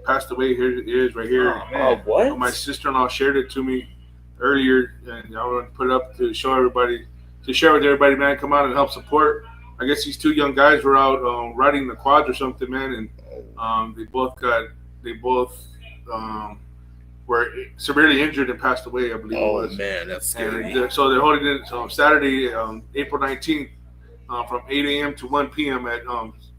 [SPEAKER 2] passed away. Here it is, right here.
[SPEAKER 3] Oh,
[SPEAKER 4] what?
[SPEAKER 2] My sister-in-law shared it to me earlier, and I want to put it up to show everybody, to share with everybody, man. Come out and help support. I guess these 2 young guys were out riding the quads or something, man, and they both were severely injured and passed away, I believe it was.
[SPEAKER 4] Oh, man, that's scary.
[SPEAKER 2] And so they're holding it Saturday, April 19th, from 8 a.m. to 1 p.m. at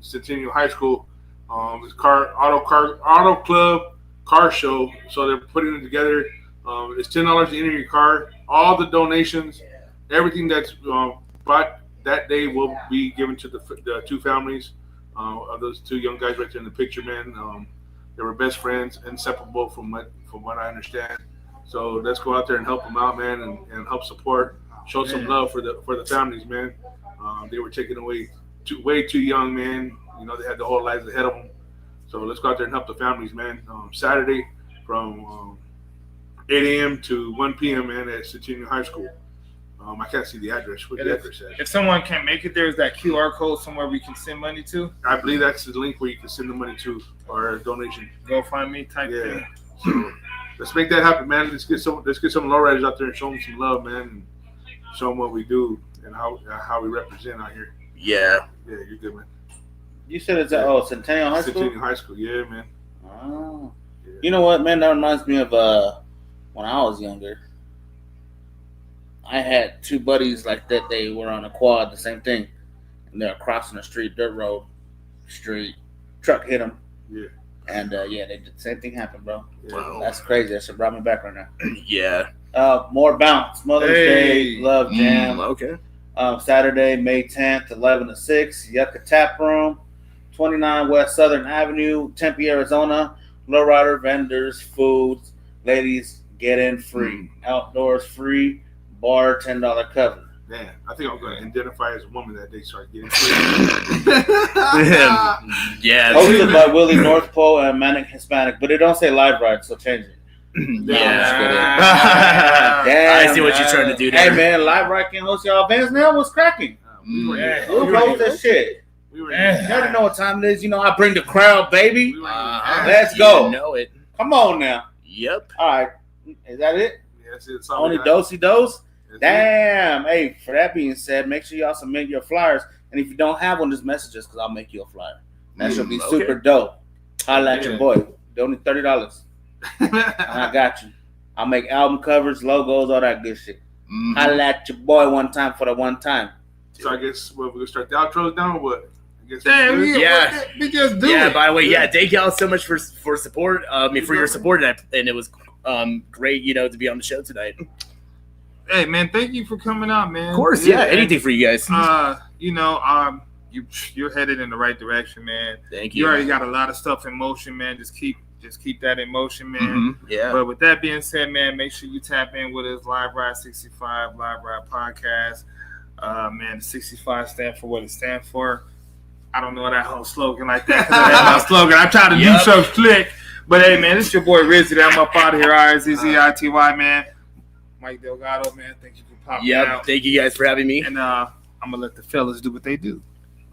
[SPEAKER 2] Centennial High School. It's auto club car show. So they're putting it together. It's $10 to enter your car. All the donations, everything that's brought that day will be given to the 2 families of those 2 young guys right there in the picture, man. They were best friends, inseparable from what I understand. So let's go out there and help them out, man, and help support, show some love for the families, man. They were taken away way too young, man. You know, they had the whole lives ahead of them. So let's go out there and help the families, man. Saturday from 8 a.m. to 1 p.m., man, at Centennial High School. I can't see the address. What's the address at?
[SPEAKER 3] If someone can't make it, there's that QR code somewhere we can send money to.
[SPEAKER 2] I believe that's the link where you can send the money to, or a donation.
[SPEAKER 3] GoFundMe type thing.
[SPEAKER 2] So let's make that happen, man. Let's get some lowriders out there and show them some love, man, and show them what we do and how we represent out here.
[SPEAKER 4] Yeah.
[SPEAKER 2] Yeah, you're good, man.
[SPEAKER 5] You said it's at Centennial High School?
[SPEAKER 2] Centennial High School, yeah, man.
[SPEAKER 5] Oh.
[SPEAKER 2] Yeah.
[SPEAKER 5] You know what, man? That reminds me of when I was younger. I had two buddies like that. They were on a quad, the same thing. And they're crossing the street, dirt road, street. Truck hit them.
[SPEAKER 2] Yeah.
[SPEAKER 5] And, they did the same thing happened, bro.
[SPEAKER 2] Yeah.
[SPEAKER 4] Wow.
[SPEAKER 5] That's crazy. That shit brought me back right now.
[SPEAKER 4] Yeah.
[SPEAKER 5] More bounce. Mother's Day, Love Jam.
[SPEAKER 4] Okay.
[SPEAKER 5] Saturday, May 10th, 11 to 6, Yucca Tap Room, 29 West Southern Avenue, Tempe, Arizona. Lowrider, vendors, foods, ladies, get in free. Outdoors free, bar $10 cover.
[SPEAKER 2] Man, I think I'm going to identify as a woman that day, so I get
[SPEAKER 4] Yeah.
[SPEAKER 5] Hosted by Willie North Pole and Manic Hispanic, but it don't say live ride, so change it.
[SPEAKER 4] Yeah.
[SPEAKER 5] Damn,
[SPEAKER 4] I see what you're trying to do there.
[SPEAKER 5] Hey man, live ride can host y'all events now. What's cracking? Who hosts that shit?
[SPEAKER 2] We were
[SPEAKER 5] You already know what time it is. You know I bring the crowd, baby. Let's
[SPEAKER 4] You
[SPEAKER 5] go.
[SPEAKER 4] know it.
[SPEAKER 5] Come on now.
[SPEAKER 4] Yep.
[SPEAKER 5] All right, is that it?
[SPEAKER 2] Yeah, it's all
[SPEAKER 5] Only
[SPEAKER 2] we got.
[SPEAKER 5] dosey dose.
[SPEAKER 2] That's it.
[SPEAKER 5] Damn. Hey, for that being said, make sure y'all submit your flyers. And if you don't have one, just message us because I'll make you a flyer. That should be
[SPEAKER 4] okay.
[SPEAKER 5] super dope. Holla at your
[SPEAKER 2] Yeah.
[SPEAKER 5] boy. Only $30. And I got you. I'll make album covers, logos, all that good shit.
[SPEAKER 4] Mhm.
[SPEAKER 5] Holla at your boy one time for the one time.
[SPEAKER 2] So I guess we're going to start the outros down or what? I guess
[SPEAKER 3] Damn,
[SPEAKER 2] we're good.
[SPEAKER 4] Yeah.
[SPEAKER 3] we just do
[SPEAKER 4] Yeah,
[SPEAKER 3] it.
[SPEAKER 4] by the way, thank y'all so much for support. For your support, and it was great, to be on the show tonight.
[SPEAKER 3] Hey, man, thank you for coming out, man.
[SPEAKER 4] Of course, yeah, anything for you guys.
[SPEAKER 3] You're headed in the right direction, man.
[SPEAKER 4] Thank
[SPEAKER 3] You
[SPEAKER 4] you.
[SPEAKER 3] already got a lot of stuff in motion, man. Just keep that in motion, man.
[SPEAKER 4] Mhm. Yeah.
[SPEAKER 3] But with that being said, man, make sure you tap in with us, Live Ride 65, Live Ride Podcast. Man, the 65 stand for what it stands for. I don't know that whole slogan like that because that ain't my slogan. I try to do
[SPEAKER 4] Yep.
[SPEAKER 3] so slick. But hey, man, it's your boy Rizzy. I'm up out of here. RZZITY, man. Mike Delgado, man. Thank you for popping
[SPEAKER 4] Yep.
[SPEAKER 3] out.
[SPEAKER 4] Thank you guys for having me.
[SPEAKER 3] And I'm going to let the fellas do what they do.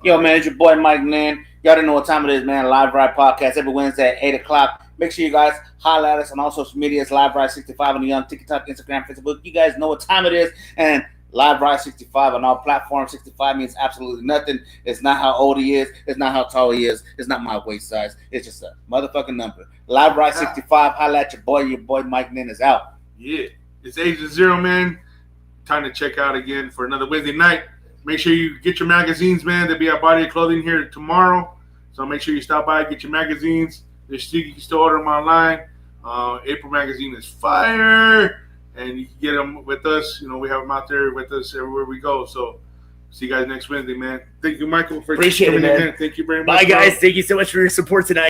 [SPEAKER 5] Yo, man, it's your boy Mike Lynn. Y'all don't know what time it is, man. Live Ride Podcast every Wednesday at 8 o'clock. Make sure you guys holler at us on all social media. It's Live Ride 65 on the TikTok, Instagram, Facebook. You guys know what time it is. And Live Ride 65 on all platforms. 65 means absolutely nothing. It's not how old he is. It's not how tall he is. It's not my waist size. It's just a motherfucking number. Live Ride 65. Holler at your boy. Your boy Mike Lynn is out.
[SPEAKER 2] Yeah. It's Agent Zero, man. Time to check out again for another Wednesday night. Make sure you get your magazines, man. They'll be at Body of Clothing here tomorrow. So make sure you stop by, get your magazines. You can still order them online. April magazine is fire. And you can get them with us. We have them out there with us everywhere we go. So see you guys next Wednesday, man. Thank you, Michael, for
[SPEAKER 4] Appreciate it,
[SPEAKER 2] coming in,
[SPEAKER 4] man.
[SPEAKER 2] Thank you very much.
[SPEAKER 4] Bye,
[SPEAKER 2] bro.
[SPEAKER 4] guys. Thank you so much for your support tonight.